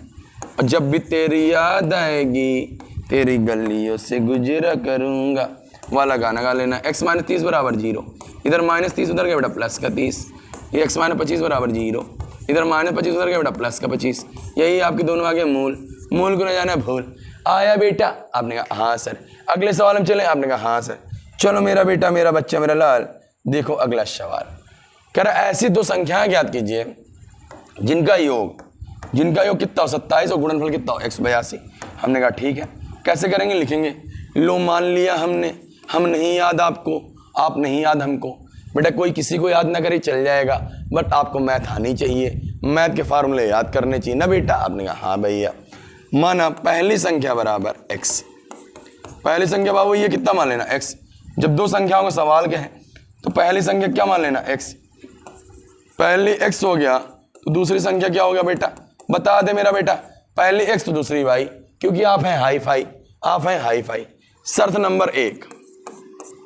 और जब भी तेरी याद आएगी तेरी गलियों से गुजरा करूँगा वाला गाना गा लेना। एक्स माइनस 30 बराबर 0, इधर माइनस 30 उधर गया बेटा प्लस का 30, ये एक्स माइनस 25 बराबर 0, इधर माइनस 25 उधर गया बेटा प्लस का 25। यही आपके दोनों आगे मूल, मूल को न जाना भूल। आया बेटा, आपने कहा हाँ सर। अगले सवाल में चले, आपने कहा हाँ सर। चलो मेरा बेटा मेरा बच्चा मेरा लाल, देखो अगला सवाल कह रहा ऐसी 2 संख्याएं ज्ञात कीजिए जिनका योग कितना हो 27 और गुणनफल कितना हो 182। हमने कहा ठीक है, कैसे करेंगे, लिखेंगे। लो मान लिया हमने, हम नहीं याद आपको, आप नहीं याद हमको। बेटा कोई किसी को याद ना करे चल जाएगा, बट आपको मैथ आनी चाहिए, मैथ के फार्मूले याद करने चाहिए ना बेटा। आपने कहा हाँ भैया। माना पहली संख्या बराबर x, पहली संख्या बाबू ये कितना मान लेना x। जब 2 संख्याओं का सवाल क्या है तो पहली संख्या क्या मान लेना x, पहली x हो गया तो दूसरी संख्या क्या हो गया बेटा, बता दे मेरा बेटा। पहली x तो दूसरी y, क्योंकि आप हैं हाई फाई, आप हैं हाई फाई। शर्त नंबर 1,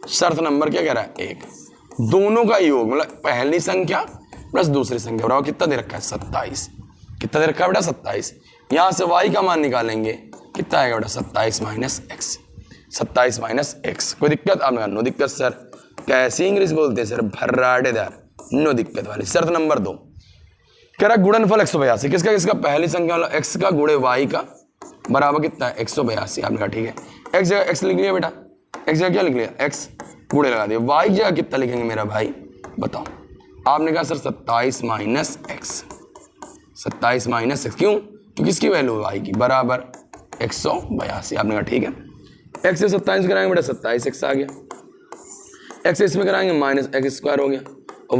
शर्त नंबर क्या कह रहा है 1, दोनों का योग मतलब पहली संख्या प्लस दूसरी संख्या बराबर कितना दे रखा है 27। कितना दे रखा है बेटा 27। यहां से y का मान निकालेंगे, कितना आएगा बेटा 27 माइनस एक्स, 27 माइनस एक्स। कोई दिक्कत, आपने कहा नो दिक्कत सर। कैसी इंग्लिश बोलते हैं सर, भर्राटेदार, नो दिक्कत वाली। शर्त नंबर 2, कह रहा गुणनफल 182 किसका किसका, पहली संख्या वाला x का गुणे y का बराबर कितना है 182। आपने कहा ठीक है, x जगह x लिख लिया बेटा, x जगह क्या लिख लिया x, गुणे लगा दिया। y जगह कितना लिखेंगे मेरा भाई बताओ। आपने कहा sir 27 minus x, 27 minus x, क्यों, तो किसकी वैल्यू y की बराबर 182। आपने कहा ठीक है, x से 27 कराएंगे बेटा 27x आ गया, x से इसमें कराएंगे माइनस एक्स स्क्वायर हो गया और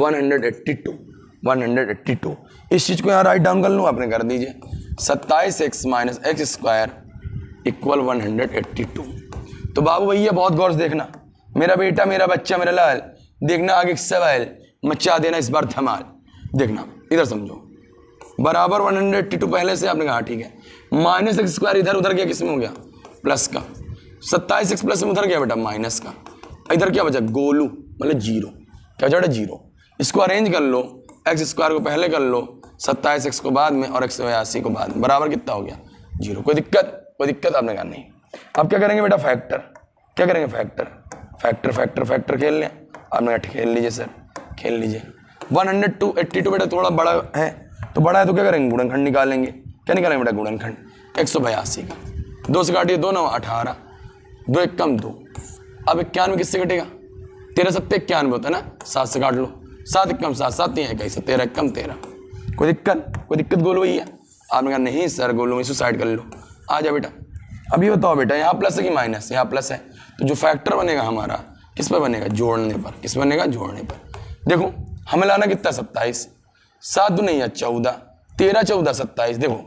182। इस चीज को यहाँ राइट डाउन कर लूँ, आपने कर दीजिए 27x minus x square equal 182। तो बाबू भैया बहुत गौर से देखना, मेरा बेटा मेरा बच्चा मेरा लाल, देखना आगे सवाल मचा देना इस बार धमाल। देखना इधर समझो, बराबर 182 पहले से, आपने कहा ठीक है, माइनस एक्स स्क्वायर इधर उधर गया, किसमें हो गया प्लस का, 27x प्लस में उधर गया बेटा माइनस का, इधर क्या बचा गोलू मतलब जीरो, क्या बचा बेटा जीरो। इसको अरेंज कर लो, एक्स स्क्वायर को पहले कर लो, 27x को बाद में और 182 को बाद में, बराबर कितना हो गया जीरो। कोई दिक्कत आपने कहा नहीं। अब क्या करेंगे बेटा फैक्टर, क्या करेंगे फैक्टर, फैक्टर फैक्टर फैक्टर खेल लें। आपने कहा खेल लीजिए सर, खेल लीजिए। 182 बेटा थोड़ा बड़ा है, तो बड़ा है तो क्या करेंगे गुणनखंड निकालेंगे। क्या निकालेंगे बेटा गुणनखंड 182 का, 2 से काटिए 2 9 18, 2 1 कम 2, अब 91 किससे कटेगा, 13 7 91 होता है ना, 7 से काट लो, 7 1 कम 7 7 3 21, 13 1 कम 13। कोई दिक्कत गोलू भैया। आपने कहा नहीं सर गोलू इसे साइड कर लो, आ जा बेटा। अब ये बताओ बेटा यहाँ प्लस है कि माइनस, यहाँ प्लस है, तो जो फैक्टर बनेगा हमारा किस पर बनेगा, जोड़ने पर। किस बनेगा, जोड़ने पर। देखो हमें लाना कितना 27, 7 दूनी है 14, 13 14 27। देखो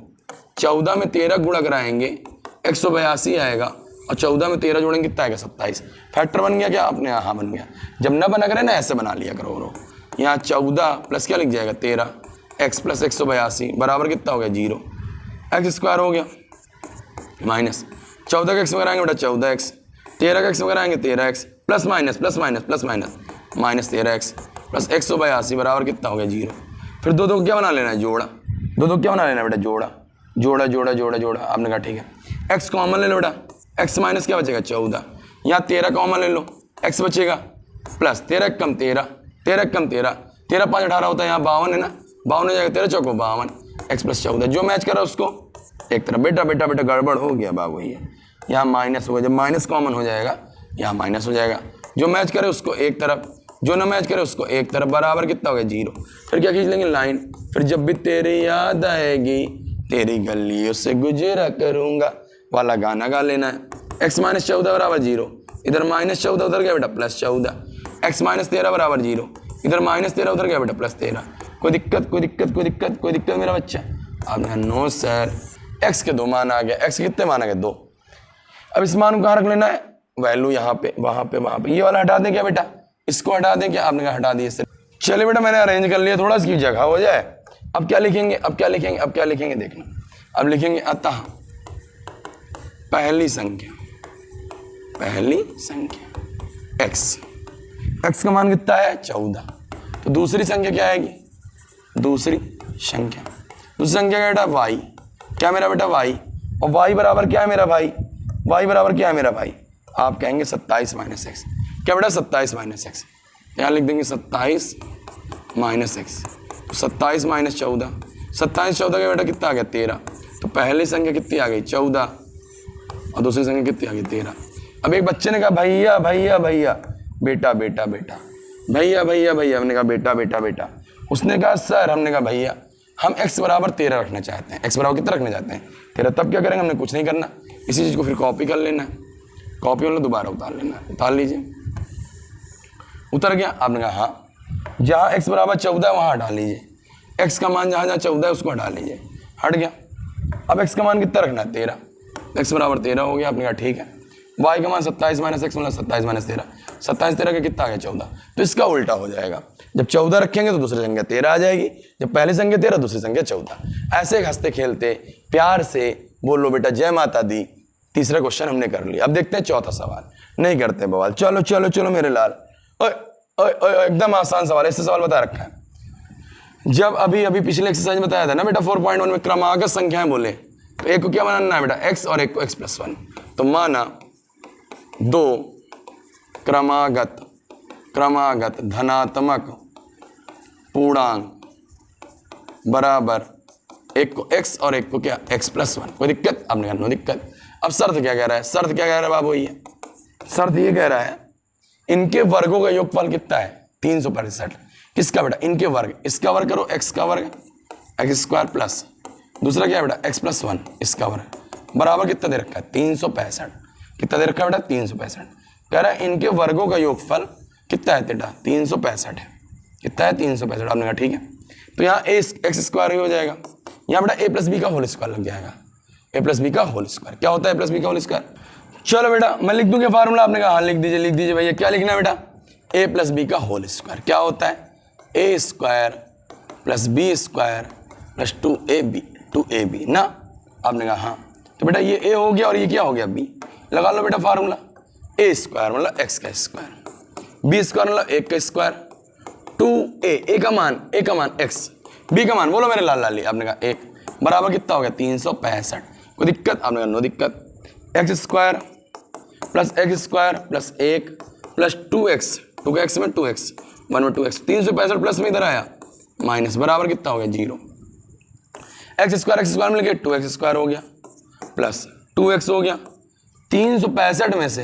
14 में 13 गुणा कराएंगे 182 आएगा, और 14 में 13 जोड़ेंगे कितना आएगा 27। फैक्टर बन गया क्या आपने, हाँ बन गया। जब ना बना करे ना ऐसे बना लिया करो, यहाँ 14 प्लस क्या लिख जाएगा 13, x प्लस 182 बराबर कितना हो गया जीरो, एक्स स्क्वायर हो गया माइनस 14 का एक्स में कराएंगे बेटा 14x, 13 का एक्स में कराएंगे 13x, plus minus minus 13x plus 182 बराबर कितना हो गया जीरो। फिर दो क्या बना लेना है, जोड़ा। दो क्या बना लेना है बेटा, जोड़ा। आपने कहा ठीक है, x कॉमन ले लो बेटा, x माइनस क्या बचेगा 14, यहाँ 13 कॉमन ले लो, x बचेगा प्लस 13 कम 13, 13 कम 13, 13 5 18 होता है, यहाँ 52 है ना, 52 हो जाएगा 13 चौको 52, x प्लस 14 जो मैच करा उसको एक तरफ। बेटा गड़बड़ हो गया बाबू भैया, यहाँ माइनस हो गया, जब माइनस कॉमन हो जाएगा यहाँ माइनस हो जाएगा, जो मैच करे उसको एक तरफ, जो ना मैच करे उसको एक तरफ, बराबर कितना हो गया जीरो। फिर क्या खींच लेंगे लाइन, फिर जब भी तेरी याद आएगी तेरी गलियों से गुजरा करूंगा वाला गाना गा लेना है। x माइनस 14 बराबर जीरो, इधर माइनस 14 उधर गया बेटा प्लस 14, x माइनस 13 बराबर जीरो, इधर माइनस 13 उधर गया बेटा प्लस 13। कोई दिक्कत मेरा बच्चा। आपने नो सर, x के 2 मान आ गया, x कितने मान आ गए 2। अब इस मान को कहाँ रख लेना है, वैल्यू यहाँ पे वहाँ पे। ये वाला हटा दें क्या बेटा, इसको हटा दें क्या, आपने कहा हटा दिए सर। चलिए बेटा मैंने अरेंज कर लिया, थोड़ा इसकी जगह हो जाए। अब क्या लिखेंगे देखना। अब लिखेंगे अतः पहली संख्या x का मान कितना है 14, तो दूसरी संख्या क्या आएगी, दूसरी संख्या क्या बेटा y, क्या मेरा बेटा y, और y बराबर क्या है मेरा भाई, आप कहेंगे 27 माइनस एक्स। क्या बेटा 27 माइनस एक्स, यहाँ लिख देंगे 27 माइनस एक्स, तो 27 माइनस 14, 27 14 का बेटा कितना आ गया 13, तो पहली संख्या कितनी आ गई 14 और दूसरी संख्या कितनी आ गई 13। अब एक बच्चे ने कहा भैया बेटा भैया, हमने कहा बेटा, उसने कहा सर, हमने कहा भैया हम x बराबर 13 रखना चाहते हैं, x बराबर कितना रखना चाहते हैं 13। तब क्या करेंगे, हमने कुछ नहीं करना, इसी चीज़ को फिर कॉपी कर लेना है, कॉपी मतलब दोबारा उतार लेना है। उतार लीजिए, उतर गया। आपने कहा हाँ, जहाँ x बराबर 14 है वहाँ हटा लीजिए, x का मान जहाँ 14 है उसको हटा लीजिए, हट गया। अब x का मान कितना रखना है 13, x बराबर 13 हो गया। आपने कहा ठीक है, y का मान 27 माइनस एक्स मतलब 27 माइनस 13, 27 13 का कितना आ गया 14, तो इसका उल्टा हो जाएगा। जब 14 रखेंगे तो दूसरी संख्या 13 आ जाएगी, जब पहली संख्या 13 दूसरी संख्या 14। ऐसे हंसते खेलते प्यार से बोलो बेटा जय माता दी। तीसरा क्वेश्चन हमने कर लिया। अब देखते हैं चौथा सवाल, नहीं करते बवाल, चलो मेरे लाल। एकदम आसान सवाल, इससे सवाल बता रखा है। जब अभी पिछले एक्सरसाइज में बताया था ना बेटा 4.1 में क्रमागत संख्याएं बोले, तो एक को क्या मानना है बेटा x और एक को x प्लस 1। तो माना 2 क्रमागत धनात्मक पूर्णांक बराबर एक को x और एक को क्या x+1। कोई दिक्कत? आपने कहा नो दिक्कत। अब शर्त क्या कह रहा है? शर्त क्या कह रहा है बाबू? ये शर्त ये कह रहा है इनके वर्गों का योगफल कितना है? 365। किसका बेटा? इनके वर्ग। इसका वर्ग करो x का वर्ग x² प्लस दूसरा क्या है बेटा x+1 इसका वर्ग बराबर कितना दे रखा है? 365। कितना दे रखा है बेटा? 365। कह रहा है इनके वर्गों का योगफल कितना है बेटा? 365 है। कितना है? 365। आपने कहा ठीक है। तो यहाँ x² ही हो जाएगा, यहाँ बेटा a+b का होल स्क्वायर लग जाएगा। a+b का होल स्क्वायर क्या होता है? a+b का होल स्क्वायर। चलो बेटा मैं लिख दूं क्या फार्मूला? आपने कहा हाँ लिख दीजिए भैया। क्या लिखना है बेटा? a+b का होल स्क्वायर क्या होता है? a² + b² + 2ab ना। आपने कहा हाँ। तो बेटा ये a हो गया और ये क्या हो गया? b। लगा लो बेटा फार्मूला। a² मतलब x का स्क्वायर, b² मतलब 1 का स्क्वायर, 2a का मान x, b का मान बोलो मेरे लाल लाली। आपने कहा 1 बराबर कितना हो गया? 365। कोई दिक्कत? आपने कहा नो दिक्कत। x² + x² + 1 + 2x, 2 का x में 2x, 1 में 2x, 365 प्लस में इधर आया माइनस बराबर कितना हो गया? 0। x² मिल गया 2x² हो गया प्लस 2x हो गया। 365 में से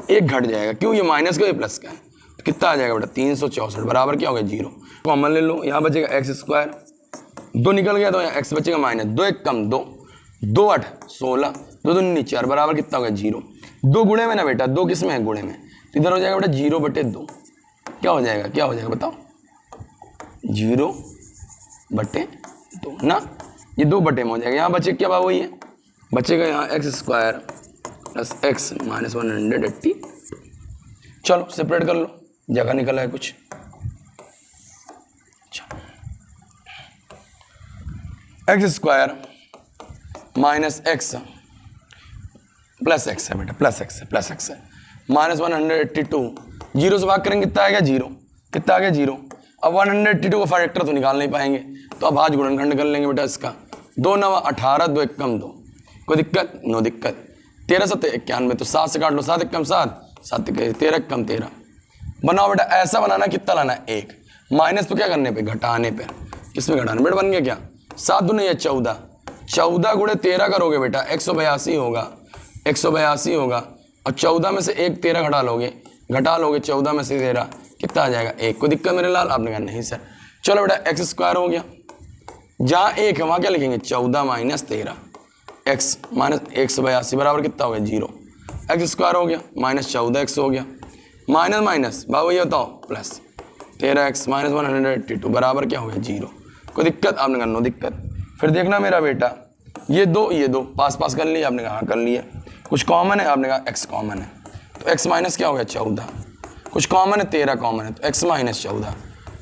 एक घट जाएगा, क्यों? ये माइनस का ये प्लस का है, तो कितना आ जाएगा बेटा? 364 बराबर क्या हो गया? 0। कॉमन ले लो, यहाँ बचेगा x², 2 निकल गया तो यहाँ x बचेगा माइनस, 2 1 कम 2, 2 8 16, 2 2 4 बराबर कितना हो गया? 0। 2 गुणे में ना बेटा, 2 किस में है? गुणे में, तो इधर हो जाएगा बेटा 0/2। क्या हो जाएगा? क्या हो जाएगा बताओ? 0/2 ना, ये 2 बटे में हो जाएगा। यहाँ बचे क्या बाबू? ये बचेगा यहाँ x² + x - 180। चलो सेपरेट कर लो, जगह निकला है कुछ। x² - x + x है बेटा, प्लस x है -182। 0 से भाग करेंगे कितना आएगा? 0। कितना आ गया? 0। अब 182 का फैक्टर तो निकाल नहीं पाएंगे, तो अब आज गुणनखंड कर लेंगे बेटा इसका। 2 9 18, 2 1 कम 2। कोई दिक्कत? नो दिक्कत। 13 7 91, तो 7 से काट लो, 7 1 कम 7, 7 13 कम 13। बनाओ बेटा, ऐसा बनाना कितना लाना है? 1। माइनस तो क्या करने पे? घटाने पे। किस में घटाने? बेटा बन गया क्या? 7 दूनी है 14, 14 गुणे 13 करोगे बेटा 182 होगा, 182 होगा। और 14 में से 1 13 घटा लोगे 14 में से 13 कितना आ जाएगा? 1। कोई दिक्कत मेरे लाल? आपने कहा नहीं सर। चलो बेटा x² हो गया, जहाँ 1 है वहाँ क्या लिखेंगे? 14 - 13, x - 182 बराबर कितना हो गया? 0। x² हो गया -14x हो गया, माइनस बाबू ये बताओ प्लस 13x - 182 बराबर क्या हो गया? 0। कोई दिक्कत? आपने कहा नो दिक्कत। फिर देखना मेरा बेटा, ये दो पास कर लिया। आपने कहा हाँ कर लिया। कुछ कॉमन है? आपने कहा x कॉमन है, तो x माइनस क्या हो गया? 14। कुछ कॉमन है? 13 कॉमन है, तो x - 14।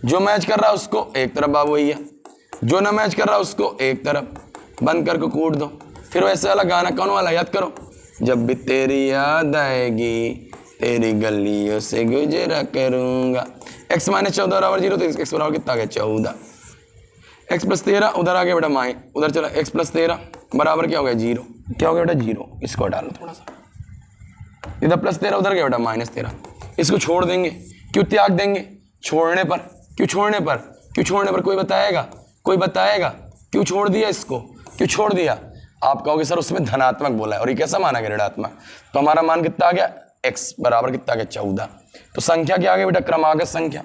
जो मैच कर रहा है उसको एक तरफ बाबू वही है, जो ना मैच कर रहा है उसको एक तरफ। बंद करके कूट दो। फिर वैसे वाला गाना कौन वाला याद करो? जब भी तेरी याद आएगी तेरी गलियों से गुजरा करूंगा। x - 14 बराबर 0, तो x बराबर कितना आ गया? 14। x + 13 उधर आ गया बेटा उधर चला, x + 13 बराबर क्या हो गया? 0। क्या हो गया बेटा? 0। इसको डालो थोड़ा सा, इधर +13 उधर गया बेटा -13। इसको छोड़ देंगे, क्यों त्याग देंगे? छोड़ने पर। क्यों छोड़ने पर? कोई बताएगा? क्यों छोड़ दिया इसको? क्यों छोड़ दिया? आप कहोगे सर उसमें धनात्मक बोला है और ये कैसा माना गया? ऋणात्मक। तो हमारा मान कितना आ गया? x बराबर कितना आ गया? 14। तो संख्या क्या आ गई बेटा? क्रमागत संख्या।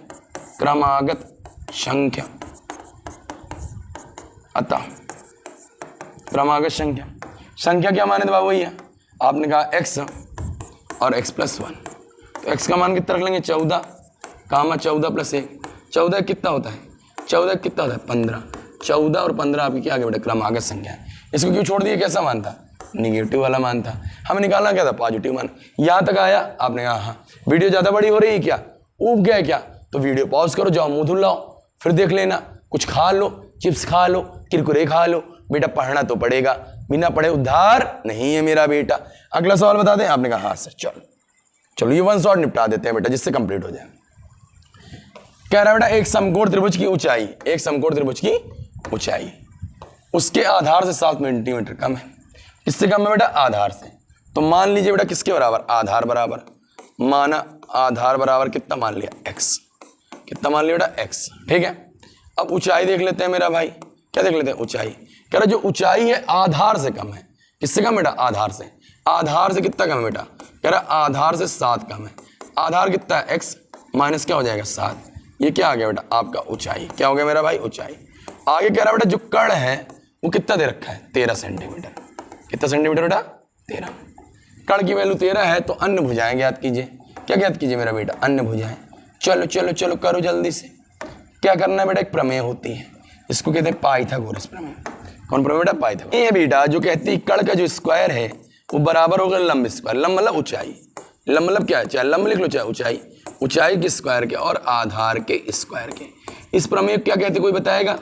अतः क्रमागत संख्या क्या माने बाबू? वही है, आपने कहा x और x+1, तो x का मान कितना रख लेंगे? 14, 14 + 1, 14 कितना होता है? 15। 14 और 15 आपकी क्या आ गया बेटा? क्रमागत संख्या है। इसको क्यों छोड़ दिया? कैसा मान था? निगेटिव वाला मान था। हमें निकालना क्या था? पॉजिटिव मान। यहाँ तक आया? आपने कहा हाँ। वीडियो ज़्यादा बड़ी हो रही है क्या? ऊब गया क्या? तो वीडियो पॉज करो, जाओ मुँह धुल लाओ, फिर देख लेना। कुछ खा लो, चिप्स खा लो, कुरकुरे खा लो। बेटा पढ़ना तो पड़ेगा, बिना पढ़े उद्धार नहीं है मेरा बेटा। अगला सवाल बता दें? आपने कहा हाँ सर। चलो ये 1 शॉट निपटा देते हैं बेटा, जिससे कंप्लीट हो जाए। कह रहा है बेटा एक समकोण त्रिभुज की ऊंचाई उसके आधार से 7 सेंटीमीटर कम है। किससे कम है बेटा? आधार से। तो मान लीजिए बेटा किसके बराबर? आधार बराबर। माना आधार बराबर कितना मान लिया? x। कितना मान लिया बेटा? x। ठीक है। अब ऊंचाई देख लेते हैं मेरा भाई, क्या देख लेते हैं? ऊंचाई। कह रहा जो ऊंचाई है आधार से कम है। किससे कम बेटा? आधार से। आधार से कितना कम है बेटा? कह रहा आधार से 7 कम है। आधार कितना है? x माइनस क्या हो जाएगा? 7। ये क्या आ गया बेटा? आपका ऊंचाई। क्या हो गया मेरा भाई? ऊंचाई। आगे कह रहा बेटा जो कण है वो कितना दे रखा है? 13 सेंटीमीटर। कितना सेंटीमीटर बेटा? 13। कण की वैल्यू 13 है तो अन्य भुजाएं ज्ञात कीजिए। क्या ज्ञात कीजिए मेरा बेटा? अन्य भुजाएं। चलो चलो चलो करो जल्दी से। क्या करना है बेटा? एक प्रमेय होती है, इसको कहते हैं पाइथागोरस प्रमेय। कौन प्रमेय बेटा? पाइथागोरस। ये बेटा जो कहती है कण का जो स्क्वायर है वो बराबर होगा लंब स्क्वायर। लंब मतलब ऊंचाई। लंब मतलब क्या है? चाहे लंब लिख लो चाहे ऊंचाई। ऊंचाई के स्क्वायर के और आधार के स्क्वायर के। इस प्रमेय को क्या कहते हैं? कोई बताएगा?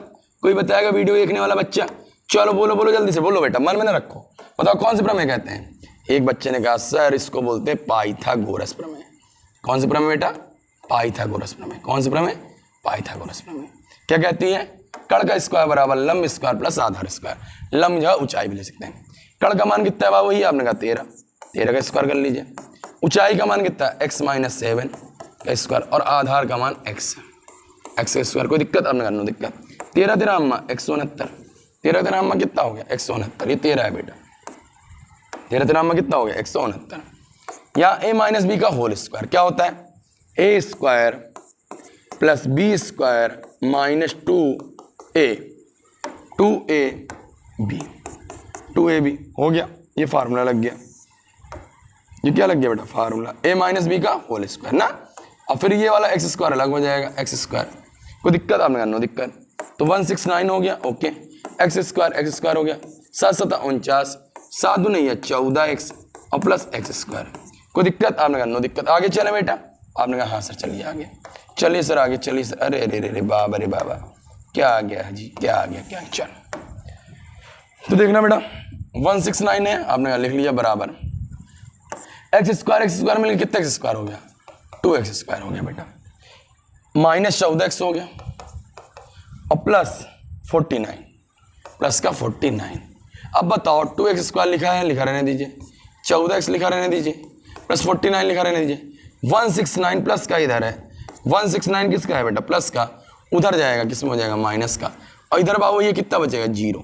कोई बताएगा वीडियो देखने वाला बच्चा? चलो बोलो बोलो जल्दी से बोलो बेटा, मन में ना रखो। बताओ कौन से प्रमेय कहते हैं? एक बच्चे ने कहा सर इसको बोलते हैं पाइथागोरस प्रमेय। कौन से प्रमेय बेटा? पाइथागोरस प्रमेय। कौन से प्रमेय? पाइथागोरस प्रमेय। क्या कहती है? कण का स्क्वायर बराबर लंब स्क्वायर प्लस आधार स्क्वायर। लंब जो ऊंचाई भी ले सकते हैं। कण का मान कितना है बाबू? वही आपने कहा 13। 13 का स्क्वायर कर लीजिए। ऊंचाई का मान कितना है? x माइनस 7 का स्क्वायर और आधार का मान x का स्क्वायर। कोई दिक्कत? आपने करना दिक्कत। 13 13 अम्मा 169। 13 13 अम्मा कितना हो गया? 169। ये 13 है बेटा। 13 13 अम्मा कितना हो गया? 169। यहाँ a माइनस बी का होल स्क्वायर क्या होता है? a square plus B square minus 2ab हो गया। ये फार्मूला लग गया। ये क्या लग गया बेटा? फार्मूला a माइनस बी का होल स्क्वायर ना। अब फिर ये वाला एक्स स्क्वायर अलग हो जाएगा। एक्स स्क्वायर कोई दिक्कत? आपने कहा नो दिक्कत। तो 169 हो गया। ओके एक्स स्क्वायर हो गया। 7 7 49। 7 दूनी है 14x और प्लस एक्स स्क्वायर। कोई दिक्कत? आपने कहा नो दिक्कत। आगे चले बेटा? आपने कहा हाँ सर चलिए आगे। चलिए सर आगे चलिए सर। अरे अरे अरे बाबा अरे बाबा क्या आ गया जी? क्या आ गया? क्या? चलो तो देखना बेटा 169 है। आपने कहा लिख लिया बराबर एक्स स्क्वायर में कितना एक्स स्क्वायर हो गया? 2x स्क्वायर हो गया बेटा। माइनस 14x हो गया और प्लस 49 प्लस का 49। अब बताओ 2x स्क्वायर लिखा है, लिखा रहने दीजिए। 14x लिखा रहने दीजिए प्लस 49 लिखा रहने दीजिए। 169 प्लस का इधर है। 169 किसका है बेटा? प्लस का। उधर जाएगा किसमें हो जाएगा? माइनस का। और इधर बाबू ये कितना बचेगा? 0।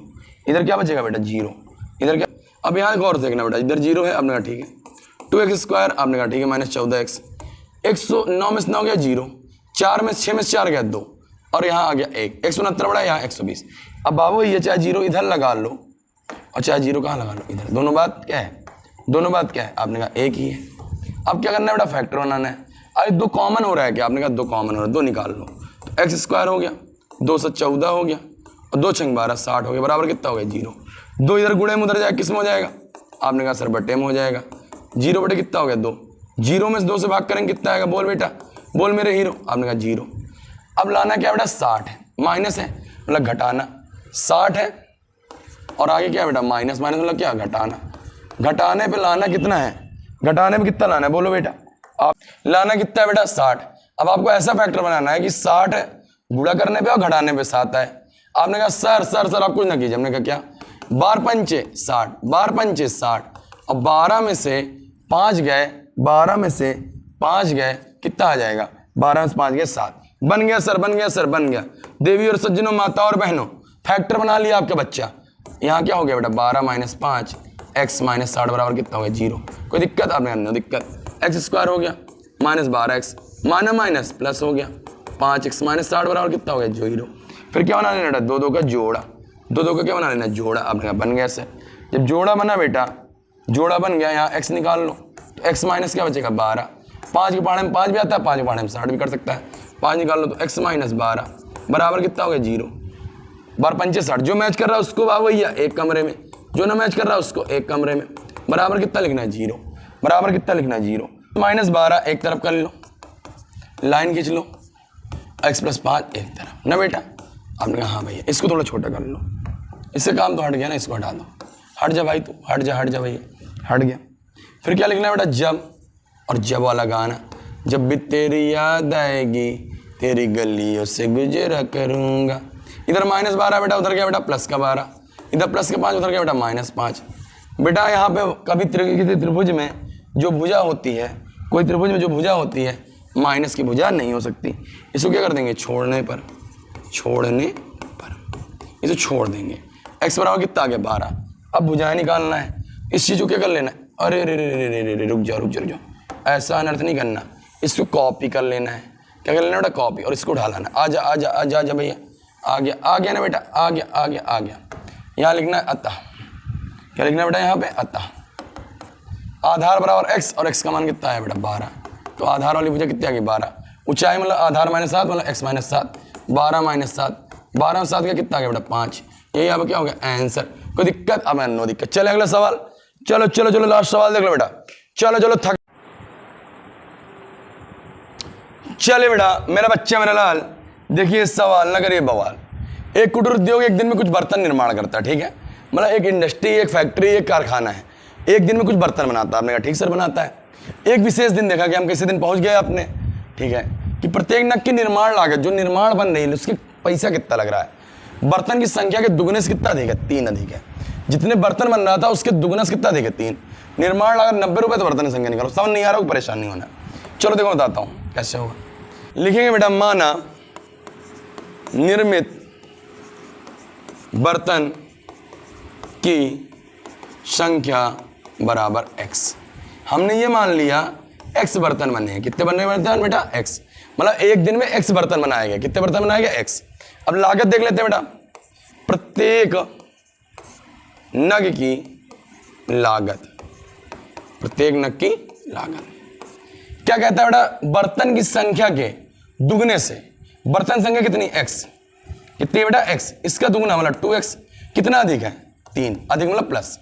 इधर क्या बचेगा बेटा? 0। इधर क्या? अब यहाँ गौर से देखना बेटा, इधर 0 है। आपने कहा ठीक है। 2x स्क्वायर आपने कहा ठीक है माइनस 14x। 109 में से 9 गया 0। 4 में 6 में 4 गया 2 और यहाँ आ गया 1। 169 बड़ा यहाँ 120। अब बाबू ये चाहे 0 इधर लगा लो और चाहे 0 कहाँ लगा लो? इधर। दोनों बात क्या है? दोनों बात क्या है? आपने कहा एक ही है। अब क्या करना है बेटा? फैक्टर बनाना है। अरे 2 कॉमन हो रहा है क्या? आपने कहा 2 कॉमन हो रहा है, 2 निकाल लो। तो एक्स स्क्वायर हो गया, 2 से 14 हो गया और 2 छंग 12 60 हो गया। बराबर कितना हो गया? 0। 2 इधर गुणे में उधर जाएगा किस में हो जाएगा? आपने कहा सर बटे में हो जाएगा। 0 बटे कितना हो गया? 2। 0 में से 2 से भाग करेंगे कितना आएगा? बोल बेटा बोल मेरे हीरो। आपने कहा 0। अब लाना क्या बेटा? 60 है। माइनस है मतलब घटाना। 60 है और आगे क्या बेटा? माइनस। माइनस मतलब क्या? घटाना। घटाने पे लाना कितना है? घटाने पे कितना लाना है? बोलो बेटा। आप लाना कितना है बेटा? 60। अब आपको ऐसा फैक्टर बनाना है कि 60 गुणा करने पे और घटाने पे 7 है। आपने कहा सर आप कुछ ना कीजिए। हमने कहा क्या? 12 पंचे 60। 12 पंचे 60 और 12 में से 5 गए। 12 में से 5 गए कितना आ जाएगा? 12 में से 5 गए 7। बन गया सर, बन गया सर, बन गया। देवी और सज्जनों, माता और बहनों, फैक्टर बना लिया आपका बच्चा। यहाँ क्या हो गया बेटा? 12 माइनस 5 x माइनस 60 बराबर कितना हो गया? 0। कोई दिक्कत? आपने नो दिक्कत। एक्स स्क्वायर हो गया minus 12x minus minus plus हो गया 5x माइनस 60 बराबर कितना हो गया? 0। फिर क्या बना लेना बेटा? 2 2 का जोड़ा। 2 2 का क्या बना लेना? जोड़ा। आपने कहा बन गया सर। जब जोड़ा बना बेटा, जोड़ा बन गया, यहाँ x निकाल लो तो x माइनस क्या बचेगा? 12। 5 के पहाड़े में 5 भी आता है, 5 के पहाड़े में 60 भी कर सकता है। 5 निकाल लो तो x माइनस 12 बराबर कितना हो गया? 0। 12 पंचे 60। जो मैच कर रहा है उसको बाबू भैया एक कमरे में, जो ना मैच कर रहा है उसको एक कमरे में। बराबर कितना लिखना है? 0। बराबर कितना लिखना है? 0। माइनस 12 एक तरफ कर लो, लाइन खींच लो। x प्लस 5 एक तरफ ना बेटा। आपने कहा हाँ भैया। इसको थोड़ा छोटा कर लो, इससे काम तो हट गया ना। इसको हटा दो। हट जा भाई तू, हट जा भैया, हट गया। फिर क्या लिखना है बेटा? जब। और जब वाला गाना, जब भी तेरी याद आएगी तेरी गलियों से गुजरा करूँगा। इधर माइनस 12 बेटा, उधर क्या बेटा? प्लस का 12। इधर प्लस का 5, उधर क्या बेटा? माइनस 5। बेटा यहाँ पे कभी किसी त्रिभुज में जो भुजा होती है, कोई त्रिभुज में जो भुजा होती है माइनस की भुजा नहीं हो सकती। इसको क्या कर देंगे? छोड़ने पर छोड़ने पर, इसे छोड़ देंगे। x बराबर कितना आ गया 12। अब भुजाएं निकालना है, इस चीज़ को क्या कर लेना है, अरे रे रे रे रे रे रे रुक जाओ, ऐसा अनर्थ नहीं करना, इसको कॉपी कर लेना है। क्या कर लेना बेटा, कॉपी, और इसको उठा लाना। आजा आजा आजा आजा भैया, आ गया ना बेटा, आ गया। यहाँ लिखना है अतः, क्या लिखना है बेटा यहाँ पे, अतः आधार बराबर x, और x का मान कितना है बेटा 12। तो आधार वाली भुजा कितनी आ गई 12। ऊंचाई मतलब आधार माइनस 7 मतलब x माइनस 7, 12 माइनस 7, 12 में 7 का कितना आ गया बेटा 5। यही यहाँ पे क्या हो गया आंसर। कोई दिक्कत, अब नो दिक्कत। चले अगला सवाल, चलो लास्ट सवाल देख लो बेटा। चलो थक, चले बेटा मेरा बच्चा मेरा लाल, देखिए सवाल ना करिए बवाल। एक कुटीर उद्योग एक दिन में कुछ बर्तन निर्माण करता है, ठीक है, मतलब एक इंडस्ट्री, एक फैक्ट्री, एक कारखाना है, एक दिन में कुछ बर्तन बनाता है। आपने कहा ठीक सर बनाता है। एक विशेष दिन देखा कि हम किसी दिन पहुंच गए आपने, ठीक है, कि प्रत्येक नग की निर्माण लागत, जो निर्माण बन रही है उसकी पैसा कितना लग रहा है, बर्तन की संख्या के दुगने से कितना अधिक है, 3 अधिक है। जितने बर्तन बन रहा था उसके दुगना से कितना अधिक है, 3। निर्माण लागत 90 रुपये, तो बर्तन की संख्या निकालो। समझ नहीं आ रहा हो, परेशान नहीं होना। चलो देखो बताता हूँ कैसे होगा। लिखेंगे बेटा माना निर्मित बर्तन की संख्या बराबर x। हमने ये मान लिया x बर्तन बने हैं। कितने बने बर्तन बेटा, x, मतलब एक दिन में x बर्तन बनाए गए। कितने बर्तन बनाए गए, x। अब लागत देख लेते हैं बेटा, प्रत्येक नग की लागत, प्रत्येक नग की लागत क्या कहता है बेटा, बर्तन की संख्या के दुगने से, बर्तन संख्या कितनी x, कितनी बेटा x, इसका दुगना मतलब 2x, कितना अधिक है 3, अधिक मतलब प्लस,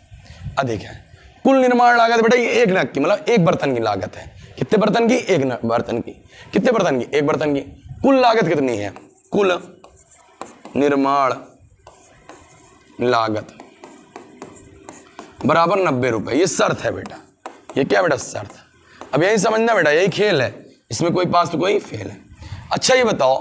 अधिक है। कुल निर्माण लागत बेटा ये एक नग की, मतलब एक बर्तन की लागत है। कितने बर्तन की, एक बर्तन की। कितने बर्तन की, एक बर्तन की। कुल लागत कितनी है, कुल निर्माण लागत बराबर 90 रुपए। ये शर्त है बेटा, ये क्या बेटा शर्त। अब यही समझना बेटा, यही खेल है, इसमें कोई पास तो कोई फेल है। अच्छा ये बताओ,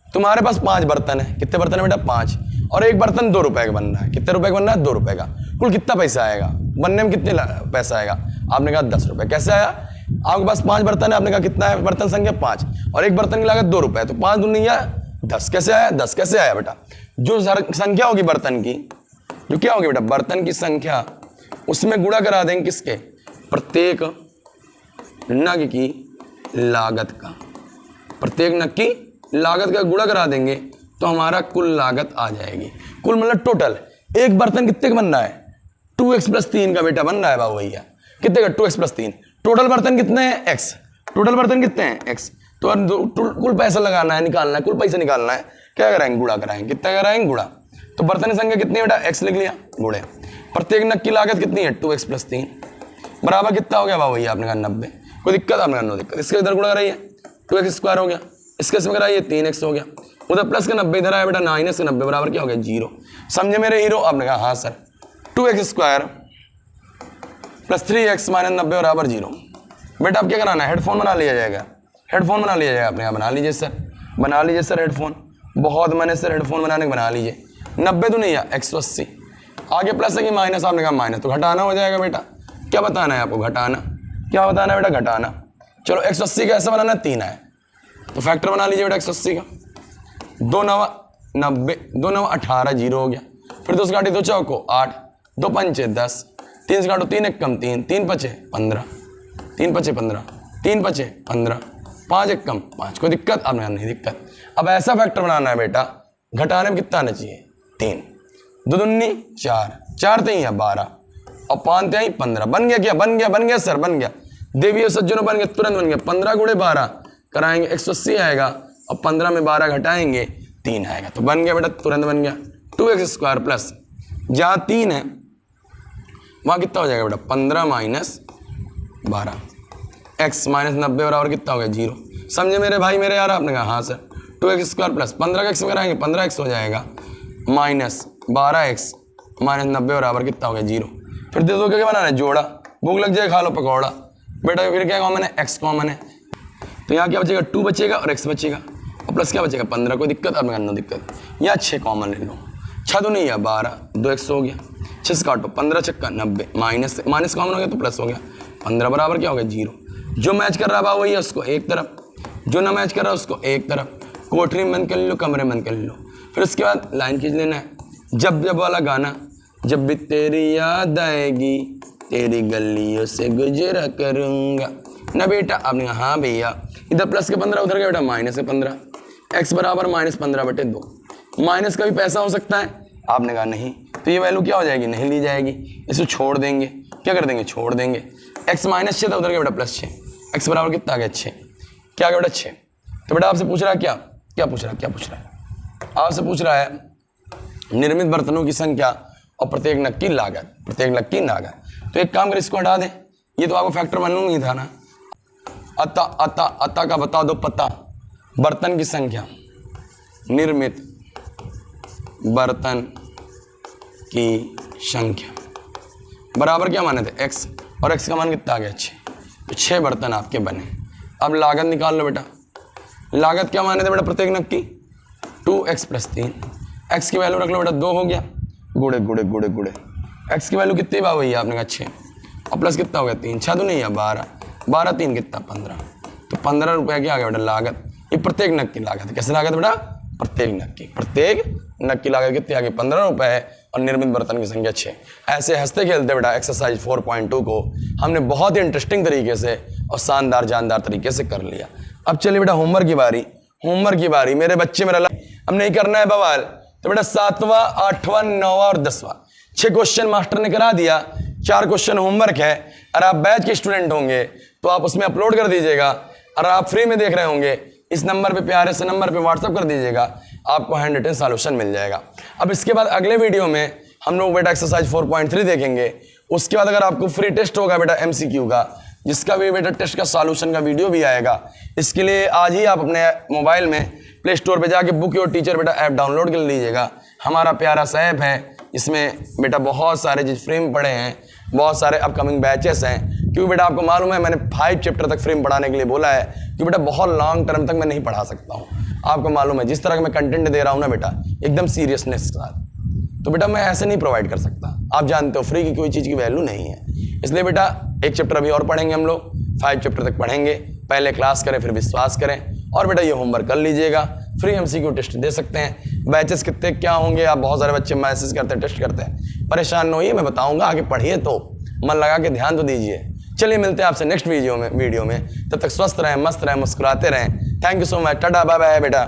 तुम्हारे पास 5 बर्तन है। कितने बर्तन है बेटा 5, और एक बर्तन 2 रुपए का बन रहा है। कितने रुपए का बन रहा है, 2 रुपए का। कुल कितना पैसा आएगा बनने में, कितने पैसा आएगा। आपने कहा 10 रुपए। कैसे आया, आपके पास 5 बर्तन है, आपने कहा कितना है बर्तन संख्या 5, और एक बर्तन की लागत 2 रुपए, तो 5 दूनी या 10। कैसे आया, 10 कैसे आया बेटा। जो संख्या होगी बर्तन की, जो क्या होगी बेटा बर्तन की संख्या, उसमें गुणा करा देंगे किसके, प्रत्येक नग की लागत का, प्रत्येक नग की लागत का गुणा करा देंगे तो हमारा कुल लागत आ जाएगी। कुल मतलब टोटल एक बर्तन कितने का बन रहा है, 2x + 3 का बेटा बन रहा है बाबू भैया। कितने का, 2x + 3। टोटल बर्तन कितने हैं, x। टोटल बर्तन कितने हैं, x। तो कुल पैसा लगाना है, निकालना है, कुल पैसा निकालना है। क्या कराएंगे, गुणा कराएंगे। कितना कराएंगे, गुणा। तो बर्तन की संख्या कितनी है बेटा, x लिख लिया, गुणे प्रत्येक नग की लागत कितनी है, 2x + 3 बराबर कितना हो गया बाबू भैया, आपने कहा 90। कोई दिक्कत, आपने कहा नो दिक्कत। इसके इधर गुणा कराइए, 2x² हो गया, इसके इसमें कराइए 3x हो गया, उधर प्लस का 90 इधर आया बेटा, -90 बराबर क्या हो गया 0। समझे मेरे हीरो। आपने कहा हाँ सर। 2x² + 3x - 90 बराबर 0। बेटा अब क्या कराना है, हेडफोन बना लिया जाएगा, हेडफोन बना लिया जाएगा। आपने कहा बना लीजिए सर, बना लीजिए सर हेडफोन। बहुत मैंने सर हेडफोन बनाने के बना लीजिए। 90 तो नहीं है, 180 आगे प्लस है कि माइनस, आपने कहा माइनस, तो घटाना हो जाएगा बेटा। क्या बताना है आपको, घटाना। क्या बताना है बेटा, घटाना। चलो 180 का ऐसा बनाना, 3 है तो फैक्टर बना लीजिए बेटा 180 का। 2 9 90, 2 9 18, 0 हो गया। फिर 2 से काटी 2 चौको 8, 2 पंचे 10, 3 से काटो 3 1 कम 3, 3 पचे 15, 3 पचे 15, 3 पचे 15, 5 1 कम 5। कोई दिक्कत, आपने नहीं दिक्कत। अब ऐसा फैक्टर बनाना है बेटा, घटाने में कितना आना चाहिए, 3, 2 दूनी 4, 4 3 है 12, और 5 3 15। बन गया क्या, बन गया सर, बन गया। देवी सज्जनों बन गया, तुरंत बन गया। 15 × 12 कराएंगे 180 आएगा, और 15 में 12 घटाएंगे 3 आएगा, तो बन गया बेटा, तुरंत बन गया। 2x² प्लस, जहाँ 3 है वहाँ कितना हो जाएगा बेटा, 15 - 12, x - 90 बराबर कितना हो गया 0। समझे मेरे भाई मेरे यार। आपने कहा हाँ सर। 2x² प्लस 15 का x में कराएंगे 15x हो जाएगा, -12x - 90 बराबर कितना हो गया 0। फिर दे दो क्या बनाना है, जोड़ा। भूख लग जाए खा लो पकौड़ा बेटा। फिर क्या कॉमन है, x कॉमन है, तो यहाँ क्या बचेगा, 2 बचेगा और x बचेगा, और प्लस क्या बचेगा 15। कोई दिक्कत, आपने कहा नो दिक्कत। यहाँ 6 कॉमन ले लो, 6 दूनी या 12, 2x हो गया, 6 से काटो 15 छक्का 90, माइनस कॉमन हो गया तो प्लस हो गया 15 बराबर क्या हो गया 0। जो मैच कर रहा है वही है उसको एक तरफ, जो ना मैच कर रहा है उसको एक तरफ। कोठरी में बंद कर लो, कमरे में बंद कर लो। फिर उसके बाद लाइन खींच लेना है, जब जब वाला गाना, जब भी तेरी याद आएगी तेरी गलियों से गुजरा करूँगा ना बेटा। आपने कहा हाँ भैया, इधर प्लस के 15 उधर का बेटा माइनस के 15, x बराबर -15/2। माइनस का भी पैसा हो सकता है, आपने कहा नहीं, तो ये वैल्यू क्या हो जाएगी, नहीं ली जाएगी, इसे छोड़ देंगे, क्या कर देंगे, छोड़ देंगे। x -6 था उधर का बेटा +6, x बराबर कितना आ गया 6, क्या आ गया बेटा 6। तो बेटा आपसे पूछ रहा है क्या पूछ रहा है, आपसे पूछ रहा है निर्मित बर्तनों की संख्या और प्रत्येक नग की लागत। तो एक काम कर, इसको हटा दें, ये तो आपको फैक्टर मालूम ही था ना। अता का बता दो पता, बर्तन की संख्या, निर्मित बर्तन की संख्या बराबर क्या माने थे x, और x का मान कितना आ गया 6, तो 6 बर्तन आपके बने। अब लागत निकाल लो बेटा, लागत क्या माने थे बेटा प्रत्येक नग की 2x + 3, x की वैल्यू रख लो बेटा 2 हो गया, गुड़े x की वैल्यू कितनी बार हुई है, आपने कहा 6, और प्लस कितना हो गया 3, 6 तो नहीं है 12 3 कितना 15, तो 15 रुपये की आ गया बेटा लागत। ये प्रत्येक नग की लागत है, कैसे लागत बेटा, प्रत्येक नग की लागत कितनी आ गई 15 रुपये, और निर्मित बर्तन की संख्या 6। ऐसे हंसते खेलते बेटा एक्सरसाइज 4.2 को हमने बहुत ही इंटरेस्टिंग तरीके से और शानदार जानदार तरीके से कर लिया। अब चलिए बेटा होमवर्क की बारी मेरे बच्चे, मेरा अब नहीं करना है बवाल, तो बेटा 7वां 8वां 9वां और 10वां 6 क्वेश्चन मास्टर ने करा दिया, 4 क्वेश्चन होमवर्क है। अगर आप बैच के स्टूडेंट होंगे तो आप उसमें अपलोड कर दीजिएगा, और आप फ्री में देख रहे होंगे इस नंबर पे, प्यारे से नंबर पे व्हाट्सअप कर दीजिएगा, आपको हैंड रिटन सॉल्यूशन मिल जाएगा। अब इसके बाद अगले वीडियो में हम लोग बेटा एक्सरसाइज 4.3 देखेंगे। उसके बाद अगर आपको फ्री टेस्ट होगा बेटा MCQ का, जिसका भी बेटा टेस्ट का सॉल्यूशन का वीडियो भी आएगा, इसके लिए आज ही आप अपने मोबाइल में प्ले स्टोर पे जाके बुक योर टीचर बेटा ऐप डाउनलोड कर लीजिएगा। हमारा प्यारा सा ऐप है, इसमें बेटा बहुत सारे चीज फ्री में पढ़े हैं, बहुत सारे अपकमिंग बैचेस हैं। क्योंकि बेटा आपको मालूम है मैंने 5 चैप्टर तक फ्री में पढ़ाने के लिए बोला है, क्योंकि बेटा बहुत लॉन्ग टर्म तक मैं नहीं पढ़ा सकता हूँ। आपको मालूम है जिस तरह का मैं कंटेंट दे रहा हूँ ना बेटा, एकदम सीरियसनेस के साथ, तो बेटा मैं ऐसे नहीं प्रोवाइड कर सकता। आप जानते हो फ्री की कोई चीज़ की वैल्यू नहीं है। इसलिए बेटा एक चैप्टर अभी और पढ़ेंगे हम लोग, 5 चैप्टर तक पढ़ेंगे। पहले क्लास करें फिर विश्वास करें, और बेटा ये होमवर्क कर लीजिएगा। फ्री MCQ टेस्ट दे सकते हैं। बैचेस कितने क्या होंगे, आप बहुत सारे बच्चे मैसेज करते हैं, टेस्ट करते हैं, परेशान न होइए, मैं बताऊंगा, आगे पढ़िए, तो मन लगा के ध्यान तो दीजिए। चलिए मिलते हैं आपसे नेक्स्ट वीडियो में। तब तक स्वस्थ रहें, मस्त रहें, मुस्कुराते रहें। Thank you so much, tata bye bye बेटा।